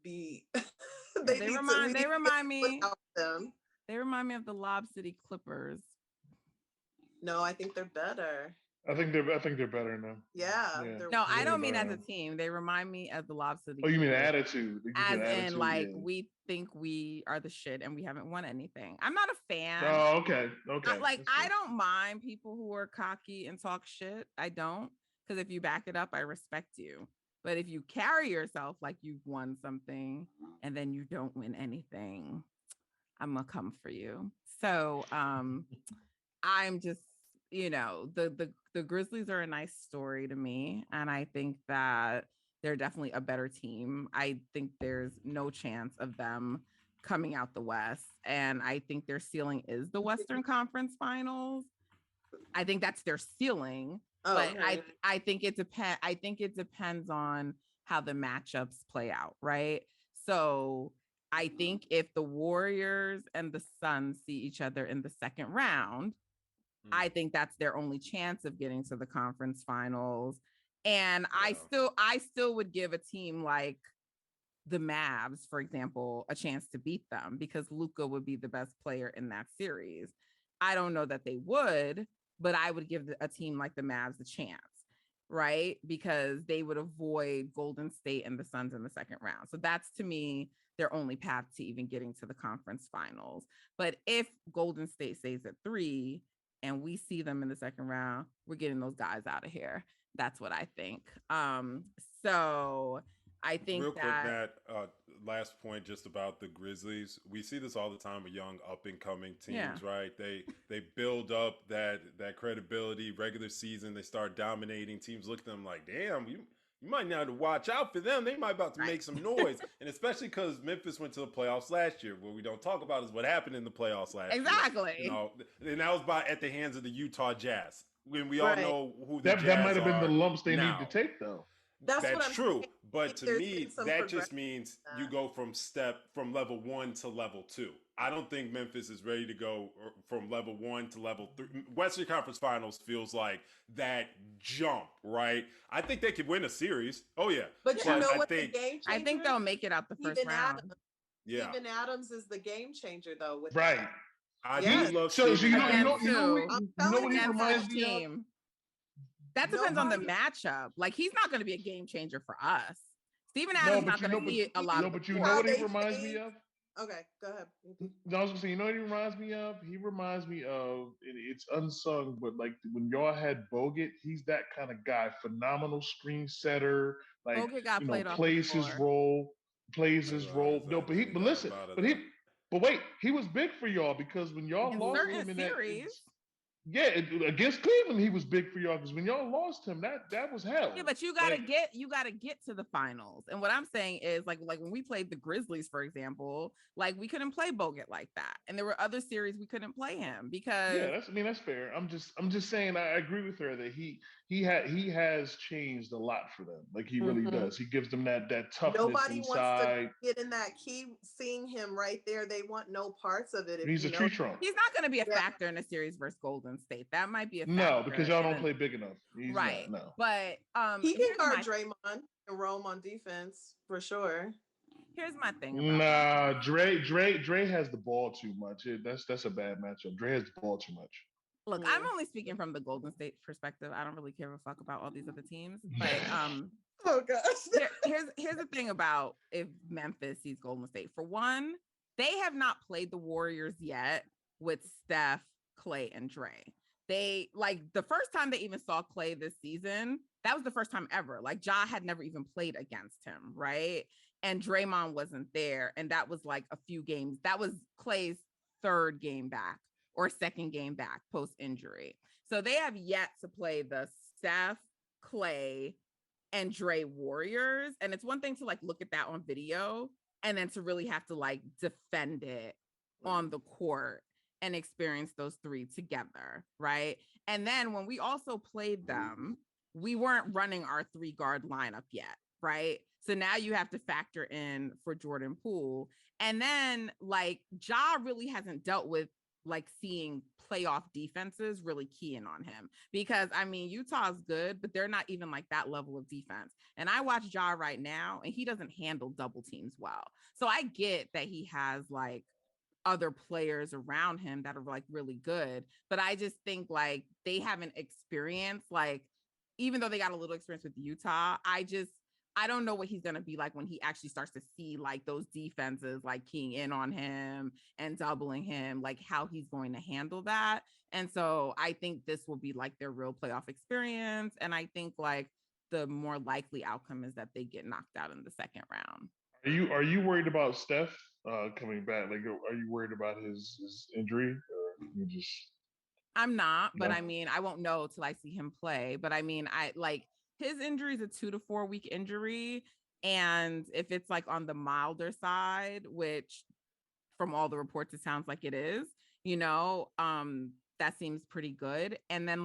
be They remind me without them. They remind me of the Lob City Clippers. No, I think they're better. I think they're better now. Yeah. No, I don't mean as a team. They remind me of the Lob City. Oh, you mean attitude? As in, attitude, like, yeah. we think we are the shit and we haven't won anything. I'm not a fan. Oh, okay. I don't mind people who are cocky and talk shit. I don't, because if you back it up, I respect you. But if you carry yourself like you've won something and then you don't win anything, I'm gonna come for you. So I'm just, the Grizzlies are a nice story to me, and I think that they're definitely a better team. I think there's no chance of them coming out the West, and I think their ceiling is the Western Conference Finals. I think that's their ceiling, but okay. I think it depends. I think it depends on how the matchups play out, right? So I think if the Warriors and the Suns see each other in the second round, I think that's their only chance of getting to the conference finals. And yeah. I still would give a team like the Mavs, for example, a chance to beat them because Luka would be the best player in that series. I don't know that they would, but I would give a team like the Mavs a chance, right? Because they would avoid Golden State and the Suns in the second round. So that's, to me, their only path to even getting to the conference finals. But if Golden State stays at 3 and we see them in the second round, we're getting those guys out of here. That's what I think. So I think Real quick, that Nat, last point just about the Grizzlies. We see this all the time with young up and coming teams, right? They build up that credibility, regular season, they start dominating. Teams look at them like, damn, you might need to watch out for them. They might about to make some noise. And especially because Memphis went to the playoffs last year. What we don't talk about is what happened in the playoffs last year. You know, and that was at the hands of the Utah Jazz. When we all know who the Jazz that might have been the are lumps they now. need to take, though. That's true, but to me, that just means you go from level 1 to level 2. I don't think Memphis is ready to go from level 1 to level 3. Western Conference Finals feels like that jump, right? I think they could win a series. Oh yeah, but you know what? The game changer? I think they'll make it out the first round. Steven Adams is the game changer, though. With right, that. I do love. So you know what he reminds me of? That depends on the matchup. Like, he's not going to be a game changer for us. Steven Adams is not going to see a lot of. But you know what he reminds me of? Okay, go ahead. I was gonna say, you know what he reminds me of? He reminds me of, it's unsung, but like when y'all had Bogut, he's that kind of guy. Phenomenal screen setter. Like, Bogut got played off plays his role. No, but wait, he was big for y'all because when y'all lost him in series. Against Cleveland, he was big for y'all because when y'all lost him, that was hell. Yeah, but you gotta get to the finals. And what I'm saying is, like when we played the Grizzlies, for example, like we couldn't play Bogut like that, and there were other series we couldn't play him because. That's fair. I'm just saying I agree with her that he has changed a lot for them. Like he really does. He gives them that toughness. Nobody inside. Wants to get in that key. Seeing him right there, they want no parts of it. He's a tree trunk. He's not going to be a factor in a series versus Golden State. That might be a factor. No, because y'all don't play big enough. He's right. Not, no. But he can guard Draymond and roam on defense for sure. Here's my thing about Dre has the ball too much. That's a bad matchup. Dre has the ball too much. Look, I'm only speaking from the Golden State perspective. I don't really care a fuck about all these other teams. But oh gosh. here's the thing about if Memphis sees Golden State. For one, they have not played the Warriors yet with Steph, Clay, and Dre. They the first time they even saw Clay this season, that was the first time ever. Like Ja had never even played against him, right? And Draymond wasn't there. And that was like a few games. That was Clay's third game back or second game back post-injury. So they have yet to play the Steph, Clay, and Dre Warriors. And it's one thing to look at that on video and then to really have to defend it on the court and experience those three together, right? And then when we also played them, we weren't running our 3-guard lineup yet, right? So now you have to factor in for Jordan Poole. And then Ja really hasn't dealt with seeing playoff defenses really keying on him because Utah's good, but they're not even that level of defense. And I watch Ja right now and he doesn't handle double teams well. So I get that he has other players around him that are really good, but I just think they haven't experienced even though they got a little experience with Utah, I don't know what he's going to be like when he actually starts to see those defenses keying in on him and doubling him, how he's going to handle that. And so I think this will be their real playoff experience. And I think the more likely outcome is that they get knocked out in the second round. Are you worried about Steph coming back? Are you worried about his injury, or you just? I'm not, but I won't know till I see him play. But his injury is a 2 to 4 week injury, and if it's on the milder side, which from all the reports it sounds like it is, that seems pretty good. And then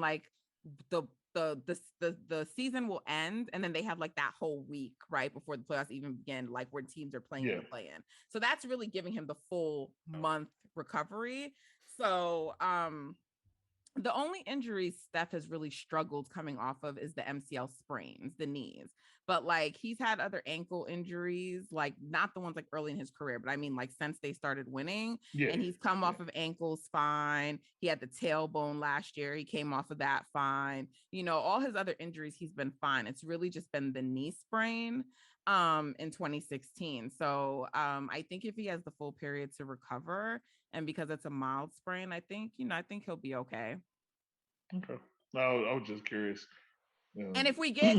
the season will end, and then they have that whole week right before the playoffs even begin, where teams are playing the play-in. So that's really giving him the full month recovery. So the only injuries Steph has really struggled coming off of is the MCL sprains, the knees. But he's had other ankle injuries, not the ones early in his career, but since they started winning. And he's come off of ankles fine. He had the tailbone last year. He came off of that fine. All his other injuries, he's been fine. It's really just been the knee sprain in 2016. So I think if he has the full period to recover, and because it's a mild sprain, I think he'll be okay. Okay. No, I was just curious. And if we get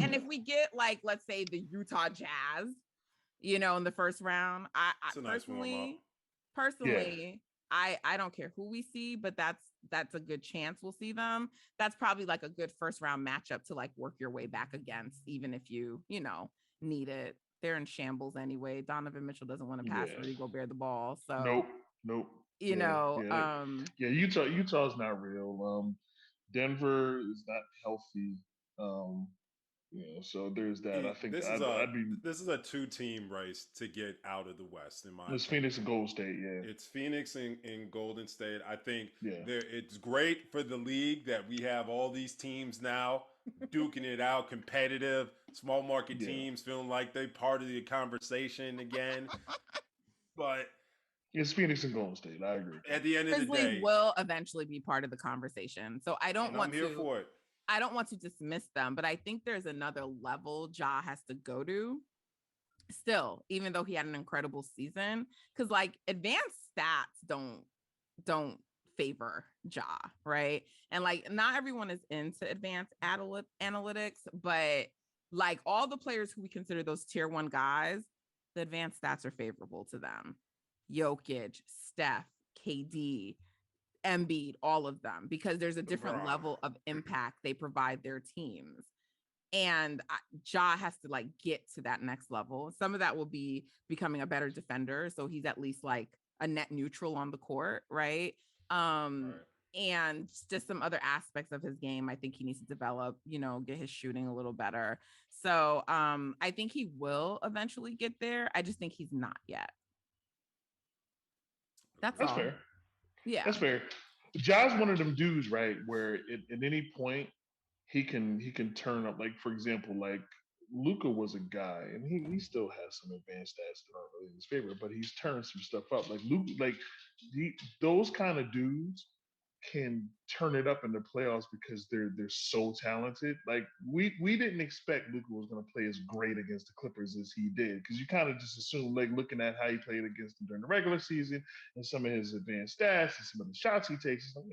let's say the Utah Jazz in the first round. I It's a nice warm up. personally, I don't care who we see, but that's a good chance we'll see them. That's probably like a good first round matchup to like work your way back against, even if you need it. They're in shambles anyway. Donovan Mitchell doesn't want to pass Yeah. Rudy Gobert the ball. So, Nope. Nope. you Yeah. know, Yeah. um, Yeah. Utah's not real. Denver is not healthy. Um, so there's that. I think I'd be. This is a 2-team race to get out of the West, in my It's opinion. Phoenix and Gold State. Yeah. It's Phoenix and Golden State. I think Yeah. it's great for the league that we have all these teams now duking it out, competitive, small market Yeah. teams feeling like they're part of the conversation again. But It's Phoenix and Golden State. I agree. at the end of the Grizzlies day, will eventually be part of the conversation. So I'm here for it. I don't want to dismiss them, but I think there's another level Ja has to go to still, even though he had an incredible season. Because like advanced stats don't favor Ja, right? And like not everyone is into advanced analytics, but like all the players who we consider those tier one guys, the advanced stats are favorable to them. Jokic, Steph, KD, Embiid, all of them, because there's a different level of impact they provide their teams. And Ja has to like get to that next level. Some of that will be becoming a better defender. So he's at least like a net neutral on the court, right? Right. And just some other aspects of his game I think he needs to develop, get his shooting a little better. So I think he will eventually get there. I just think he's not yet. That's all. Fair. Yeah. That's fair. Ja's one of them dudes, right? Where at any point he can turn up. Like for example, like Luca was a guy, and he still has some advanced stats that aren't really in his favor, but he's turned some stuff up. Like Luke, like those kind of dudes can turn it up in the playoffs because they're so talented. Like we didn't expect Luka was going to play as great against the Clippers as he did, because you kind of just assume, like looking at how he played against them during the regular season and some of his advanced stats and some of the shots he takes, it's like,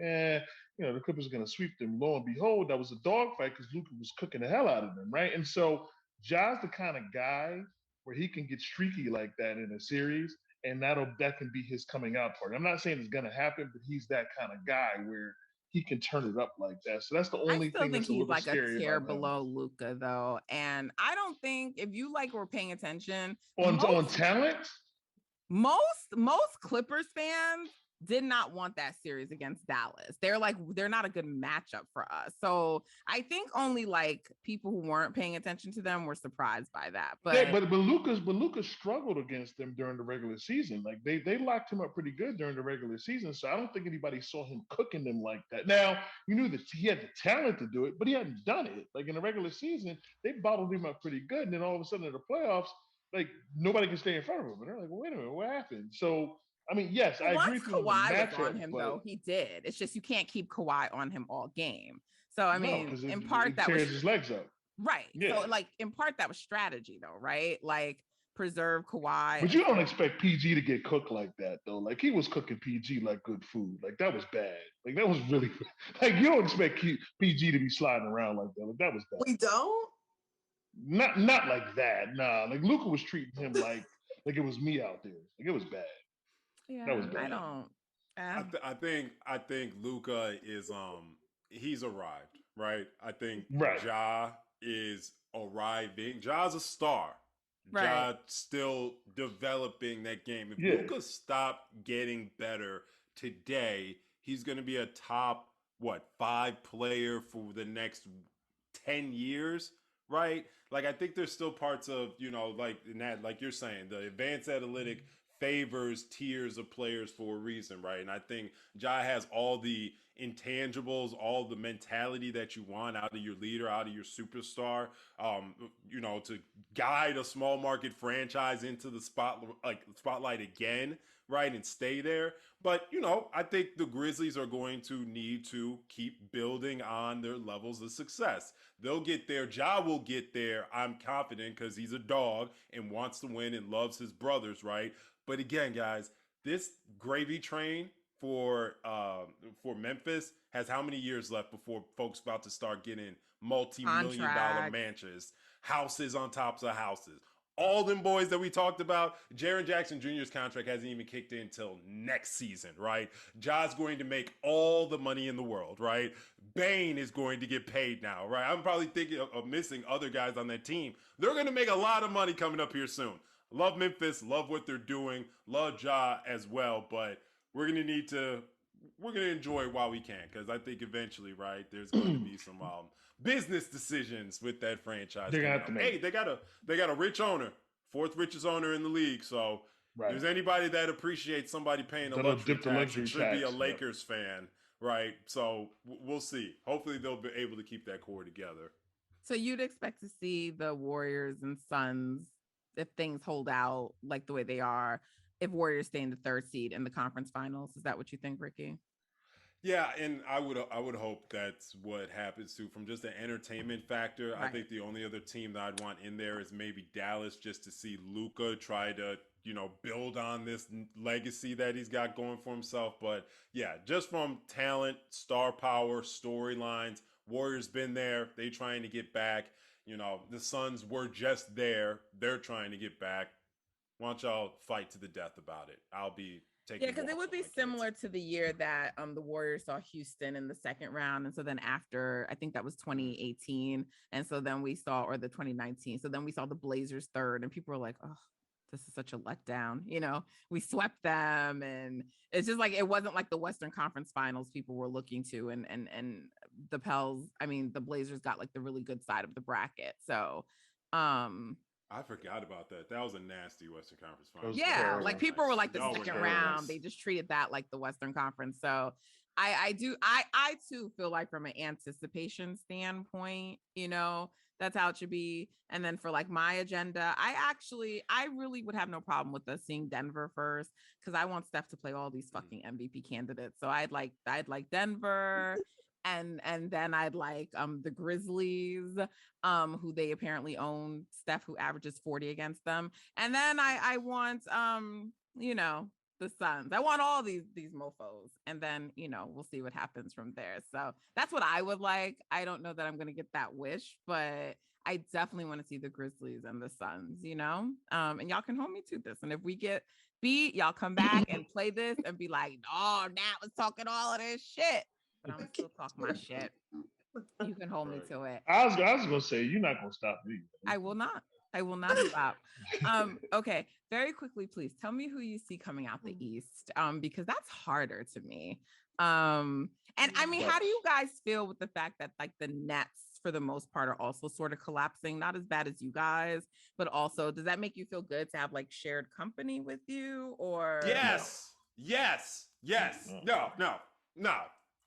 the Clippers are going to sweep them. Lo and behold, that was a dogfight because Luka was cooking the hell out of them, right? And so Ja's the kind of guy where he can get streaky like that in a series, and that can be his coming out party. I'm not saying it's gonna happen, but he's that kind of guy where he can turn it up like that. So that's the only still thing think that's a he's little like a scary tier about him. below Luca though, and I don't think if you like were paying attention on talent. Most Clippers fans did not want that series against Dallas. They're like, they're not a good matchup for us. So I think only like people who weren't paying attention to them were surprised by that. But Lucas struggled against them during the regular season. Like they locked him up pretty good during the regular season. So I don't think anybody saw him cooking them like that. Now you knew that he had the talent to do it, but he hadn't done it. Like in the regular season, they bottled him up pretty good, and then all of a sudden in the playoffs, like nobody can stay in front of him. And they're like, well, wait a minute, what happened? So I mean, yes, I agree with you on the matchup. Kawhi was on him, though, he did. It's just you can't keep Kawhi on him all game. So I mean, no, in part that tears his legs up. Right. Yeah. So like in part that was strategy, though, right? Like preserve Kawhi. But you don't expect PG to get cooked like that, though. Like he was cooking PG like good food. Like that was bad. Like that was really like you don't expect PG to be sliding around like that. Like that was bad. We don't. Not like that. Nah. Like Luka was treating him like it was me out there. Like it was bad. Yeah, that was bad. I don't. I think Luka is he's arrived, right? I think right. Ja is arriving. Ja's a star. Right. Ja still developing that game. If Luka stopped getting better today, he's going to be a top 5 player for the next 10 years, right? Like I think there's still parts of, like in that, like you're saying, the advanced analytic favors tiers of players for a reason, right? And I think Ja has all the intangibles, all the mentality that you want out of your leader, out of your superstar, to guide a small market franchise into the spotlight again, right, and stay there. But I think the Grizzlies are going to need to keep building on their levels of success. They'll get there. Ja will get there. I'm confident because he's a dog and wants to win and loves his brothers, right? But again, guys, this gravy train for Memphis has how many years left before folks about to start getting multi-million-dollar mansions, houses on tops of houses, all them boys that we talked about. Jaren Jackson Jr.'s contract hasn't even kicked in until next season, right? Ja's going to make all the money in the world, right? Bane is going to get paid now, right? I'm probably thinking of missing other guys on that team. They're going to make a lot of money coming up here soon. Love Memphis, love what they're doing, love Ja as well, but we're going to enjoy it while we can, because I think eventually, right, there's going to be some business decisions with that franchise. They're gonna have to make. Hey, they got a rich owner, fourth richest owner in the league. So Right. if there's anybody that appreciates somebody paying a That'll luxury dip the tax, luxury it should be a tax, Lakers fan, right? So we'll see. Hopefully they'll be able to keep that core together. So you'd expect to see the Warriors and Suns, if things hold out like the way they are, if Warriors stay in the 3rd seed in the conference finals. Is that what you think, Ricky? Yeah, and I would hope that's what happens too. From just an entertainment factor, Right. I think the only other team that I'd want in there is maybe Dallas, just to see Luka try to, build on this legacy that he's got going for himself. But yeah, just from talent, star power, storylines, Warriors been there. They trying to get back. The Suns were just there. They're trying to get back. Why don't y'all fight to the death about it? I'll be taking. Yeah, because it would be similar to the year that the Warriors saw Houston in the 2nd round. And so then after, I think that was 2018. And so then we saw, or the 2019. So then we saw the Blazers 3rd, and people were like, oh, this is such a letdown. We swept them. And it's just like, it wasn't like the Western Conference Finals people were looking to. And the the Blazers got like the really good side of the bracket. So, I forgot about that. That was a nasty Western Conference Finals. yeah, like people were like the Y'all were 2nd terrible. round. They just treated that like the Western Conference. So I too feel like from an anticipation standpoint, that's how it should be. And then for like my agenda, I really would have no problem with us seeing Denver first, because I want Steph to play all these fucking MVP candidates. So I'd like Denver. And then I'd like the Grizzlies, who they apparently own Steph, who averages 40 against them. And then I want the Suns. I want all these mofos. And then, we'll see what happens from there. So that's what I would like. I don't know that I'm gonna get that wish, but I definitely want to see the Grizzlies and the Suns, and y'all can hold me to this. And if we get beat, y'all come back and play this and be like, oh, Nat was talking all of this shit. But I'm still talking my shit. You can hold me to it. I was gonna say, you're not gonna stop me. I will not stop. Okay, very quickly, please tell me who you see coming out the East, because that's harder to me. And I mean, how do you guys feel with the fact that like the Nets, for the most part, are also sort of collapsing? Not as bad as you guys, but also, does that make you feel good to have like shared company with you? Or yes, no.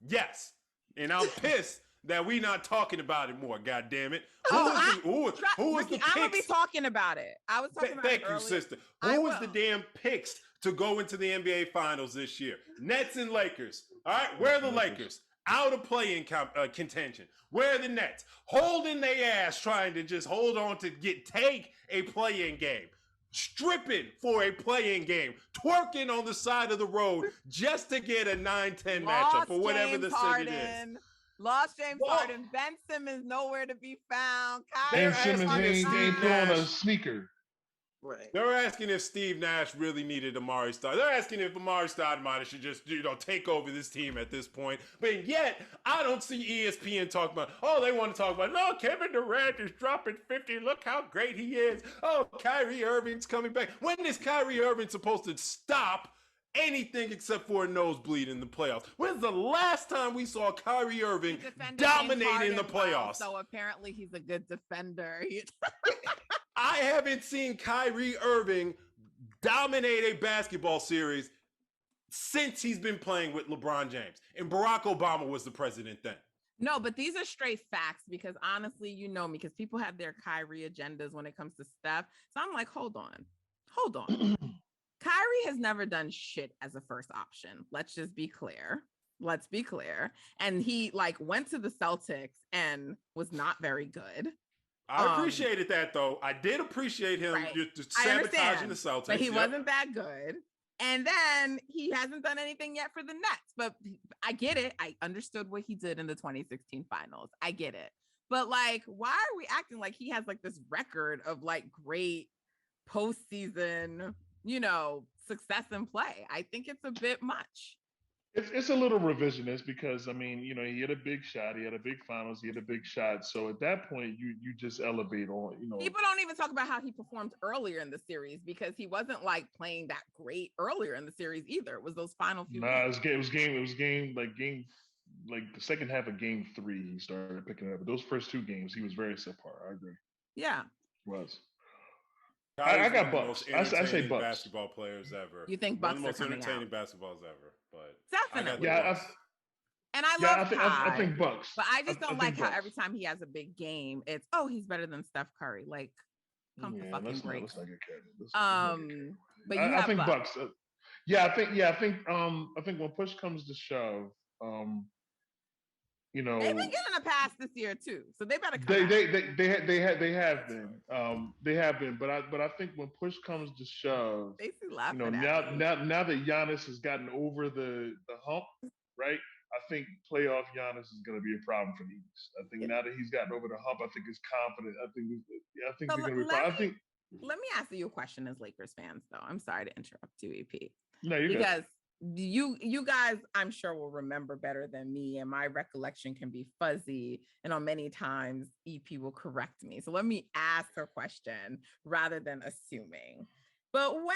Yes, and I'm pissed that we not talking about it more. God damn it! Who was the picks? I'm gonna be talking about it. I was talking about it earlier. Thank you, sister. Who was the damn picks to go into the NBA Finals this year? Nets and Lakers. All right, where are the Lakers? Out of play-in contention. Where are the Nets? Holding their ass, trying to just hold on to take a play-in game. Stripping for a play-in game, twerking on the side of the road just to get a 9-10 matchup or whatever the city is. Lost James Harden. Ben Simmons nowhere to be found. Ben Simmons ain't put on a sneaker. Right. They're asking if Steve Nash really needed Amari Stoudemire. They're asking if Amari Stoudemire should just, take over this team at this point. But yet, I don't see ESPN talking about, they want to talk about, no, Kevin Durant is dropping 50. Look how great he is. Oh, Kyrie Irving's coming back. When is Kyrie Irving supposed to stop anything except for a nosebleed in the playoffs? When's the last time we saw Kyrie Irving dominating the playoffs? So apparently he's a good defender. I haven't seen Kyrie Irving dominate a basketball series since he's been playing with LeBron James. And Barack Obama was the president then. No, but these are straight facts, because honestly, you know me, because people have their Kyrie agendas when it comes to Steph. So I'm like, hold on. Kyrie has never done shit as a first option. Let's just be clear. And he went to the Celtics and was not very good. I appreciated that, though. I did appreciate him just sabotaging the Celtics. But he wasn't that good. And then he hasn't done anything yet for the Nets. But I get it. I understood what he did in the 2016 finals. I get it. But why are we acting like he has this record of great postseason, success and play. I think it's a bit much. It's a little revisionist because I mean, he had a big shot, he had a big finals, he had a big shot. So at that point, you just elevate on. People don't even talk about how he performed earlier in the series because he wasn't like playing that great earlier in the series either. It was those final few. Nah, it was game like the second half of game 3 he started picking it up. But those first 2 games he was very subpar. I agree. Yeah, was. I got got Bucks. Most I say entertaining Bucks. basketball players ever. You think one Bucks of the most are coming entertaining out? basketballs ever? But Definitely. I got the Yeah, Bucks. And I love I think Bucks. but I just don't like how Bucks. every time he has a big game, it's he's better than Steph Curry. Like, pump the fucking brakes. Let's not get carried. But you have I think Bucks. I think when push comes to shove, they've been getting a pass this year too, so they better come they out. They have been, but I think when push comes to shove, now that Giannis has gotten over the hump, right? I think playoff Giannis is going to be a problem for the East. I think now that he's gotten over the hump, I think he's confident. I think they're going to be. Let me ask you a question as Lakers fans, though. I'm sorry to interrupt you, EP. No, you're because you guys, I'm sure, will remember better than me, and my recollection can be fuzzy. And on many times, EP will correct me. So let me ask her question rather than assuming. But when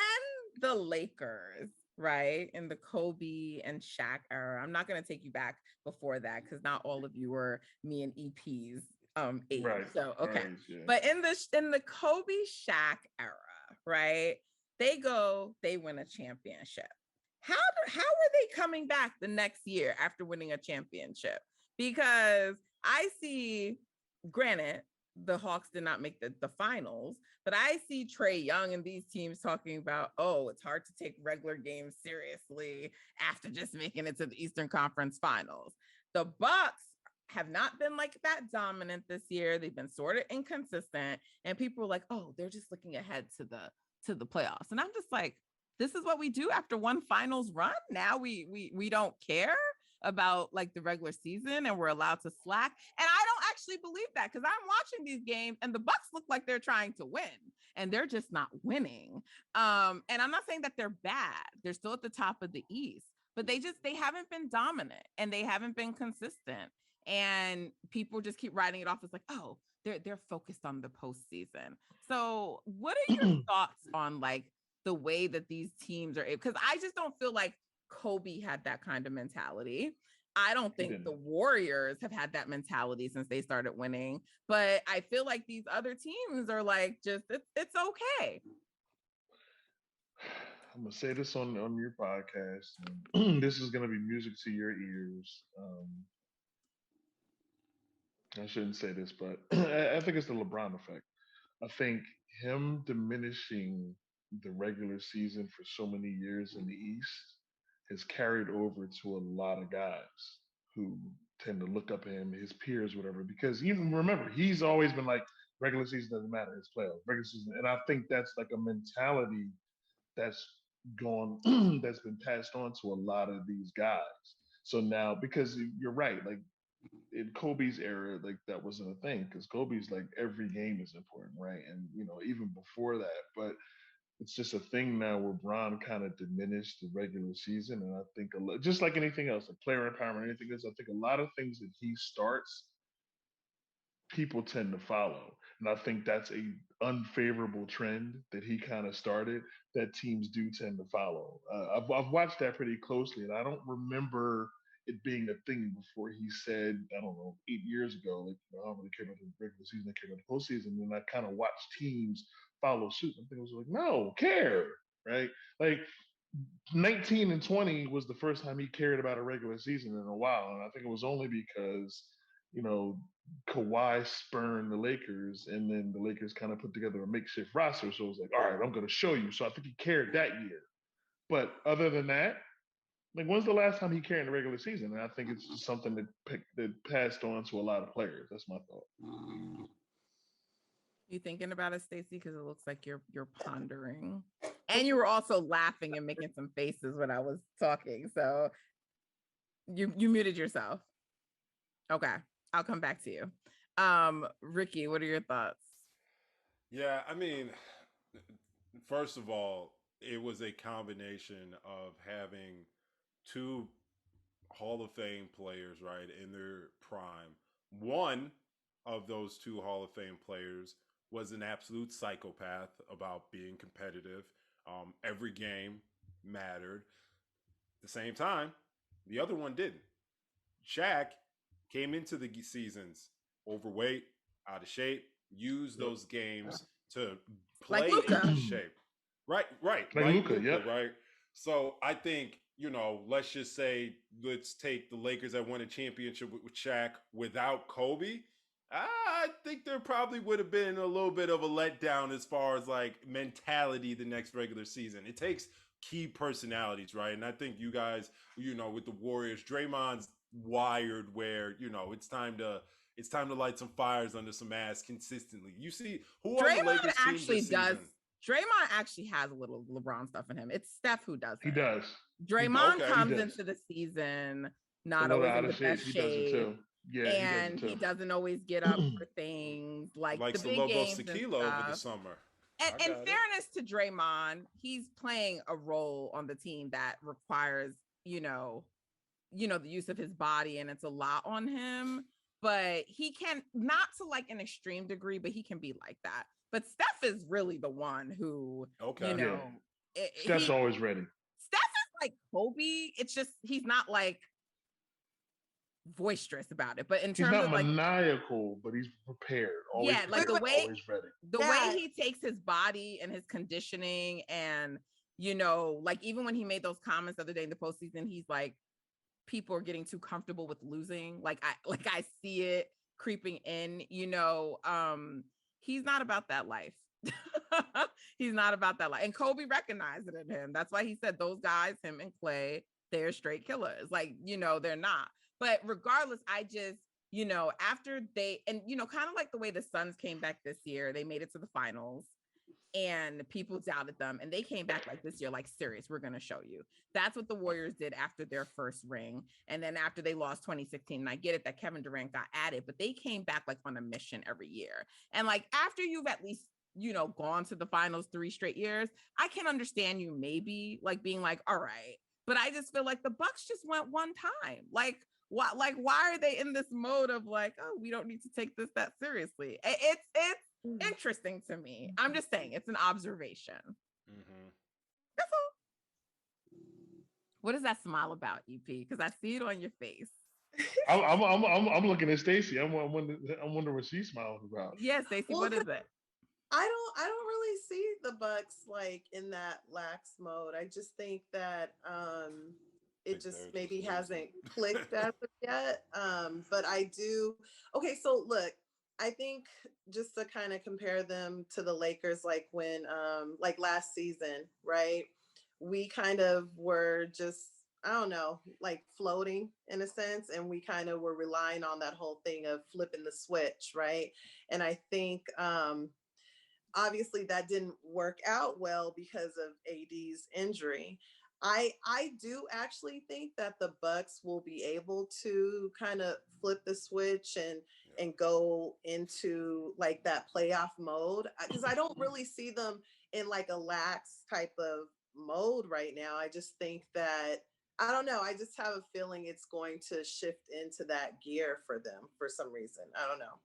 the Lakers, right, in the Kobe and Shaq era, I'm not going to take you back before that because not all of you were me and EP's age. Right. So okay, right, yeah. but in the Kobe Shaq era, right, they win a championship. How are they coming back the next year after winning a championship? Because I see, granted, the Hawks did not make the finals, but I see Trae Young and these teams talking about, it's hard to take regular games seriously after just making it to the Eastern Conference Finals. The Bucks have not been like that dominant this year. They've been sort of inconsistent, and people are like, they're just looking ahead to the playoffs. And I'm just like, this is what we do after one finals run. Now we don't care about like the regular season and we're allowed to slack. And I don't actually believe that because I'm watching these games and the Bucks look like they're trying to win and they're just not winning. And I'm not saying that they're bad. They're still at the top of the East, but they haven't been dominant and they haven't been consistent. And people just keep writing it off as like, they're focused on the postseason. So what are your thoughts on like the way that these teams are, because I just don't feel like Kobe had that kind of mentality. I don't think the Warriors have had that mentality since they started winning, but I feel like these other teams are like, just, it's okay. I'm gonna say this on your podcast. And this is gonna be music to your ears. I shouldn't say this, but I think it's the LeBron effect. I think him diminishing the regular season for so many years in the East has carried over to a lot of guys who tend to look up at him, his peers, whatever, because even remember, he's always been like, regular season doesn't matter, it's playoffs, regular season. And I think that's like a mentality that's gone, that's been passed on to a lot of these guys. So now, because you're right, like in Kobe's era, like that wasn't a thing because Kobe's like every game is important, right? And even before that, but it's just a thing now where Bron kind of diminished the regular season, and I think just like anything else, like player empowerment, anything else, I think a lot of things that he starts, people tend to follow, and I think that's a unfavorable trend that he kind of started that teams do tend to follow. I've watched that pretty closely, and I don't remember it being a thing before he said, I don't know, 8 years ago, like, I don't really care about the regular season, I care about the postseason. And I kind of watched teams follow suit. I think it was like, no, care, right? Like 19 and 20 was the first time he cared about a regular season in a while. And I think it was only because, Kawhi spurned the Lakers, and then the Lakers kind of put together a makeshift roster. So it was like, all right, I'm going to show you. So I think he cared that year. But other than that, like, when's the last time he cared in the regular season? And I think it's just something that passed on to a lot of players. That's my thought. You thinking about it, Stacey? Because it looks like you're pondering, and you were also laughing and making some faces when I was talking. So you muted yourself. Okay, I'll come back to you. Ricky, what are your thoughts? Yeah, I mean, first of all, it was a combination of having two Hall of Fame players, right, in their prime. One of those two Hall of Fame players was an absolute psychopath about being competitive. Every game mattered. At the same time, the other one didn't. Shaq came into the seasons overweight, out of shape, used Yep. those games to Like play Luka. into shape. Right, Like Luka, yep. right? So I think, let's just say, let's take the Lakers that won a championship with Shaq without Kobe. I think there probably would have been a little bit of a letdown as far as like mentality the next regular season. It takes key personalities, right? And I think you guys, with the Warriors, Draymond's wired where, it's time to light some fires under some ass consistently. You see who on the Lakers team this season? Draymond actually has a little LeBron stuff in him. It's Steph who does it. He does. Draymond comes into the season not always in the best He does it shape. too. Yeah, and he doesn't always get up for things like Likes the big Lobos games tequila over the summer. And in fairness to Draymond, he's playing a role on the team that requires, the use of his body, and it's a lot on him. But he can, not to like an extreme degree, but he can be like that. But Steph is really the one who, Steph's always ready. Steph is like Kobe. It's just he's not like boisterous about it, but in terms of like maniacal, but he's prepared. Always like prepared, always ready. The way he takes his body and his conditioning, and like even when he made those comments the other day in the postseason, he's like, people are getting too comfortable with losing. I see it creeping in. He's not about that life. He's not about that life, and Kobe recognized it in him. That's why he said those guys, him and Clay, they're straight killers. They're not. But regardless, I just, after they, and, kind of like the way the Suns came back this year, they made it to the finals and people doubted them. And they came back like this year, like, serious, we're going to show you. That's what the Warriors did after their first ring. And then after they lost 2016, and I get it that Kevin Durant got added, but they came back like on a mission every year. And like, after you've at least, gone to the finals 3 straight years, I can understand you maybe like being like, all right. But I just feel like the Bucks just went one time. Why are they in this mode of like, oh, we don't need to take this that seriously? It's interesting to me. I'm just saying, it's an observation. Mm-hmm. That's all. What is that smile about, EP? Because I see it on your face. I'm looking at Stacy. I'm wondering what she's smiling about. Yeah, Stacy, what is it? I don't really see the Bucks like in that lax mode. I just think that it just maybe hasn't clicked as of yet. But I do. Okay, so look, I think just to kind of compare them to the Lakers, like when like last season, right? We kind of were just, I don't know, like floating in a sense, and we kind of were relying on that whole thing of flipping the switch, right? And I think obviously that didn't work out well because of AD's injury. I do actually think that the Bucks will be able to kind of flip the switch and go into like that playoff mode, because I don't really see them in like a lax type of mode right now. I just think that, I don't know, I just have a feeling it's going to shift into that gear for them for some reason. I don't know.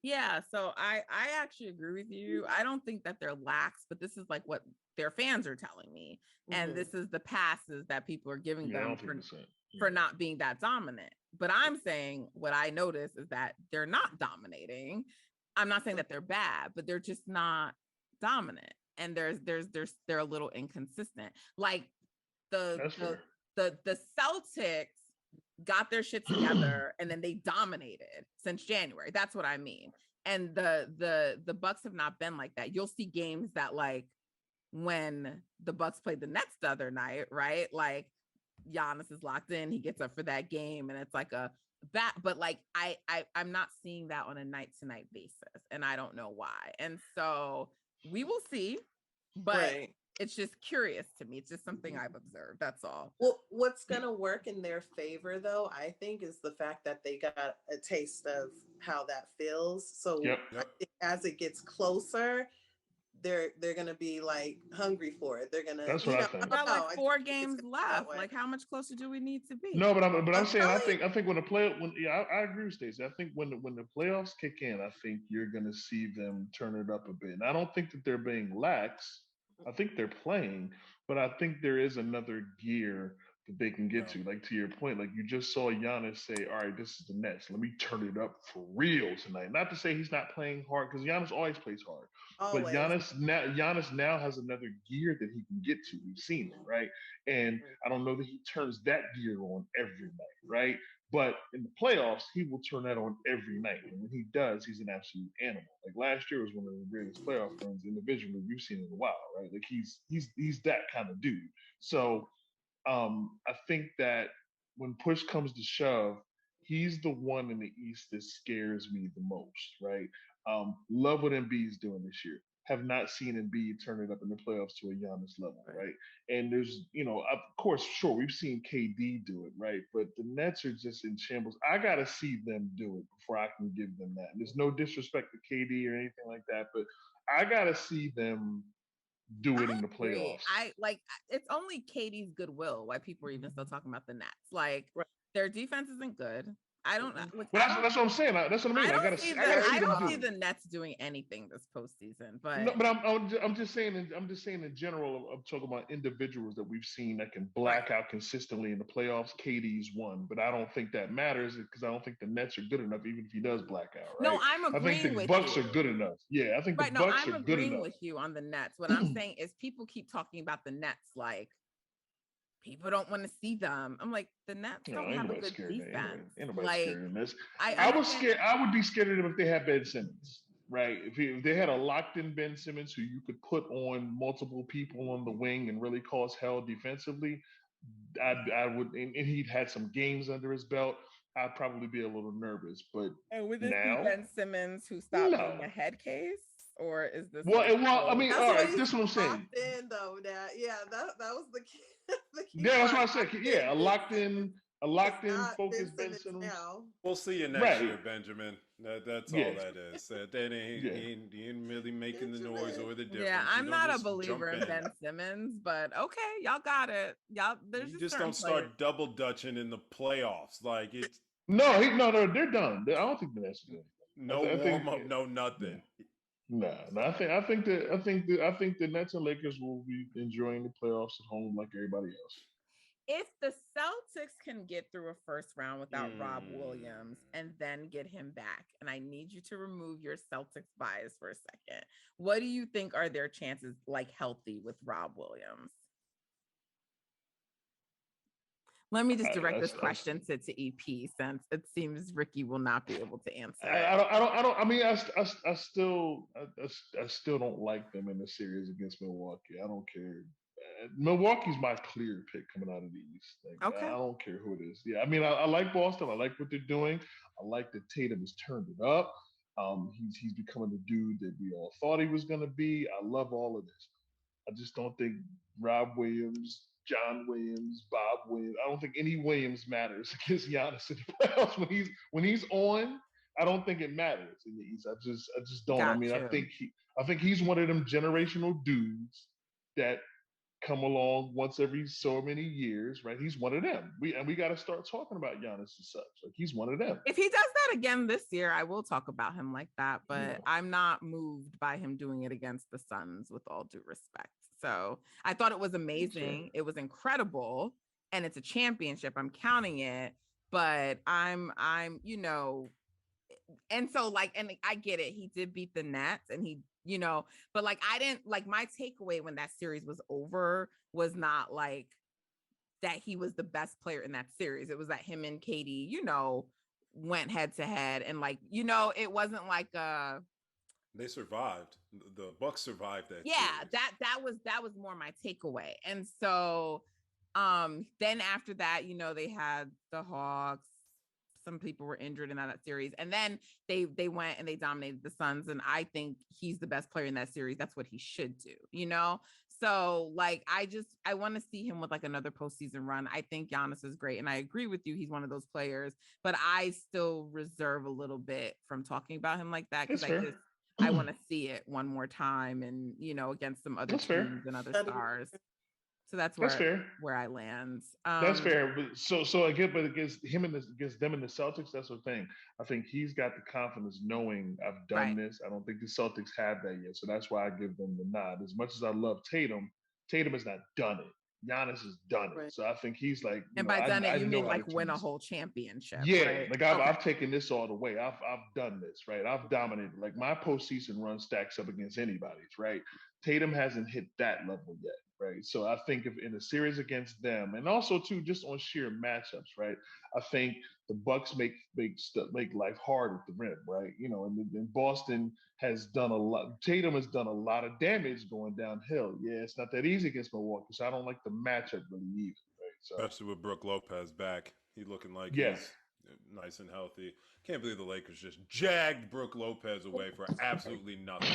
Yeah, so I actually agree with you. I don't think that they're lax, but this is like what their fans are telling me. And this is the passes that people are giving them for not being that dominant. But I'm saying what I notice is that they're not dominating. I'm not saying that they're bad, but they're just not dominant. And they're a little inconsistent. Like the Celtics got their shit together and then they dominated since January. That's what I mean. And the Bucks have not been like that. You'll see games that like when the Bucks played the Nets the other night, right? Like Giannis is locked in, he gets up for that game, and it's like a bat. But like I'm not seeing that on a night to night basis, and I don't know why. And so we will see, but it's just curious to me. It's just something I've observed. That's all. Well, what's going to work in their favor, though, I think, is the fact that they got a taste of how that feels. So I think as it gets closer, they're gonna be like hungry for it. They're gonna, That's what you I know, think. I About don't know. like I 4 think it's games gonna be that left. way. Like, how much closer do we need to be? No, but I'm I'm saying telling you. I think when I agree with Stacey. I think when the playoffs kick in, I think you're gonna see them turn it up a bit. And I don't think that they're being lax. I think they're playing, but I think there is another gear that they can get Yeah. to. Like to your point, like you just saw Giannis say, "All right, this is the Nets. Let me turn it up for real tonight." Not to say he's not playing hard because Giannis always plays hard, but Always. Giannis now has another gear that he can get to. We've seen it, right? And I don't know that he turns that gear on every night, right? But in the playoffs, he will turn that on every night. And when he does, he's an absolute animal. Like last year was one of the greatest playoff runs individually we've seen in a while, right? Like he's that kind of dude. So I think that when push comes to shove, he's the one in the East that scares me the most, right? Love what Embiid's doing this year. Have not seen Embiid turn it up in the playoffs to a Giannis level, right? And there's, of course, sure, we've seen KD do it, right? But the Nets are just in shambles. I got to see them do it before I can give them that. And there's no disrespect to KD or anything like that, but I got to see them do it in the Agree. playoffs. I like it's only Katie's goodwill why people are even still talking about the Nets. Like Right. their defense isn't good. I don't like, But that's what I'm saying. That's what I mean. I gotta see I them don't do see it. the Nets doing anything this postseason. No, But but I'm just saying in general. I'm talking about individuals that we've seen that can black out consistently in the playoffs. KD's one, but I don't think that matters because I don't think the Nets are good enough, even if he does black out. Right? no, I'm I think agreeing the with Bucks you. are good enough. Yeah, I think the Right. No, Bucks I'm are good agreeing enough. with you on the Nets. What I'm saying is people keep talking about the Nets like people don't want to see them. I'm like, the Nets don't Ain't have a nobody good scared. defense. Ain't nobody Like scared in this. I I was understand. scared. I would be scared of them if they had Ben Simmons. Right. If they had a locked in Ben Simmons who you could put on multiple people on the wing and really cause hell defensively, I would, and he'd had some games under his belt, I'd probably be a little nervous. But And would this be now, Ben Simmons who stopped being no. a head case? Or is this Well, I mean, That's all what right, he's this is what I'm saying. locked in though. That yeah, that was the key, the key Yeah, that's part. what I said. Yeah, a It's locked in, not Ben focused Ben Simmons Simmons. now. We'll see you next Right. year, Benjamin. That's all Yeah. that is. That he ain't really making the noise or the difference. Yeah, You I'm don't not a just believer jump in Ben Simmons, but okay, y'all got it. Y'all, there's You just just certain don't start players. double dutching in the playoffs. Like it's No, they're done. I don't think the Nets are doing no anything. warm up, no nothing. No. I think the Nets and Lakers will be enjoying the playoffs at home like everybody else. If the Celtics can get through a first round without Rob Williams and then get him back, and I need you to remove your Celtics bias for a second, what do you think are their chances like healthy with Rob Williams? Let me just direct this question to EP since it seems Ricky will not be able to answer. I don't. I mean, I still don't like them in the series against Milwaukee. I don't care. Milwaukee's my clear pick coming out of the East. Like, Okay. I don't care who it is. Yeah, I mean, I like Boston. I like what they're doing. I like that Tatum has turned it up. He's becoming the dude that we all thought he was going to be. I love all of this. I just don't think Rob Williams, John Williams, Bob Williams. I don't think any Williams matters against Giannis in the playoffs when he's on. I don't think it matters in the East. I just don't. Got I mean, you. I think he's one of them generational dudes that come along once every so many years, right? He's one of them. We got to start talking about Giannis as such. Like he's one of them. If he does that again this year, I will talk about him like that, but Yeah. I'm not moved by him doing it against the Suns with all due respect. So I thought it was amazing. It was incredible. And it's a championship. I'm counting it, but I'm, and so like, and I get it. He did beat the Nets and he, but like, I didn't like my takeaway when that series was over was not like that he was the best player in that series. It was that him and Katie, went head to head. And like, it wasn't like They survived. The Bucks survived that. Yeah, series. that was more my takeaway. And so then after that, they had the Hawks. Some people were injured in that series. And then they went and they dominated the Suns. And I think he's the best player in that series. That's what he should do, So like, I want to see him with like another postseason run. I think Giannis is great. And I agree with you. He's one of those players, but I still reserve a little bit from talking about him like that. Cause I want to see it one more time, and against some other That's fair. teams and other That'd be stars. So that's That's fair. where I land. That's fair. But so again, but against him and against them and the Celtics, that's the thing. I think he's got the confidence knowing I've done Right. this. I don't think the Celtics have that yet. So that's why I give them the nod. As much as I love Tatum, Tatum has not done it. Giannis has done it. Right. So I think he's like, And by done it, you know mean how like to win do a this. whole championship? Yeah, right? like I've taken this all the way. I've done this, right? I've dominated. Like my postseason run stacks up against anybody's, right? Tatum hasn't hit that level yet, right? So I think if in a series against them, and also too just on sheer matchups, right? I think the Bucks make life hard at the rim, right? And Boston has done a lot. Tatum has done a lot of damage going downhill. Yeah, it's not that easy against Milwaukee, so I don't like the matchup really either, right? So Especially with Brook Lopez back. He looking like yeah. he's nice and healthy. Can't believe the Lakers just jagged Brook Lopez away for absolutely nothing.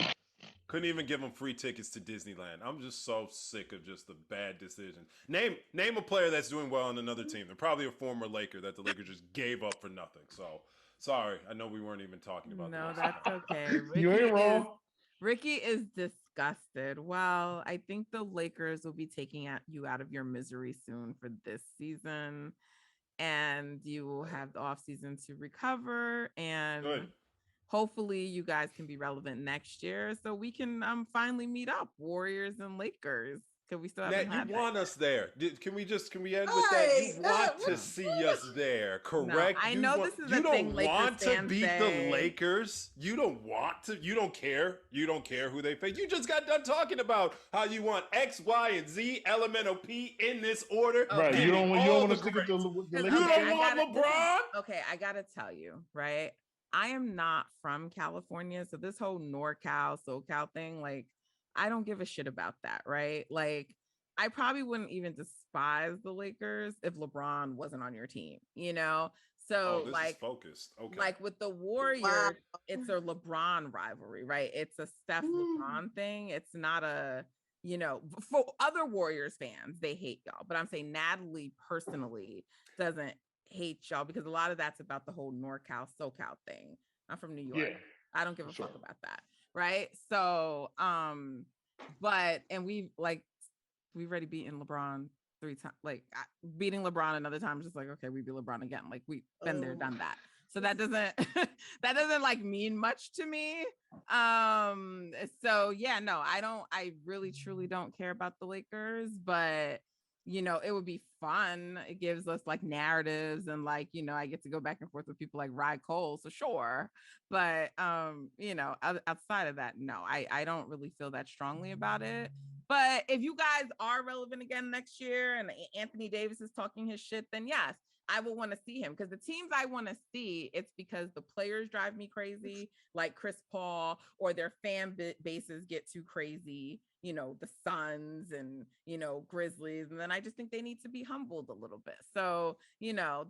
Couldn't even give him free tickets to Disneyland. I'm just so sick of just the bad decisions. Name a player that's doing well on another team. They're probably a former Laker that the Lakers just gave up for nothing. So sorry, I know we weren't even talking about No, that. that's okay. You ain't wrong. Ricky is disgusted. Well, I think the Lakers will be taking you out of your misery soon for this season, and you will have the off season to recover, and Good. hopefully you guys can be relevant next year, so we can finally meet up, Warriors and Lakers. Because we still haven't Nat, had you that. want us there? Can we end with that? You want to Right. see us there, correct? No, I You know want- this is you a don't thing Lakers want to fans beat say. the Lakers. You don't want to. You don't care. You don't care who they face. You just got done talking about how you want X, Y, and Z, elemental P in this order. Right. Okay. You don't all want the to stick with greats. the Because, Lakers. You okay, don't I want gotta- LeBron? Okay, I gotta tell you, right? I am not from California, so this whole NorCal, SoCal thing, like, I don't give a shit about that, right? Like, I probably wouldn't even despise the Lakers if LeBron wasn't on your team, So, Oh, this is focused. Okay. like with the Warriors, it's a LeBron rivalry, right? It's a Steph LeBron thing. It's not a, for other Warriors fans, they hate y'all. But I'm saying Natalie personally doesn't hate y'all because a lot of that's about the whole NorCal, SoCal thing. I'm from New York. Yeah, I don't give a sure. fuck about that. Right. So, and we've already beaten LeBron 3 times, like beating LeBron another time is just like, okay, we beat LeBron again. Like we've been there, done that. So that doesn't that doesn't like mean much to me. So yeah, no, I really truly don't care about the Lakers, but it would be fun. It gives us like narratives and like, I get to go back and forth with people like Rye Cole, so sure. But outside of that, no, I don't really feel that strongly about it. But if you guys are relevant again next year and Anthony Davis is talking his shit, then yes, I will want to see him, because the teams I want to see, it's because the players drive me crazy, like Chris Paul, or their fan bases get too crazy, the Suns and, Grizzlies. And then I just think they need to be humbled a little bit. So,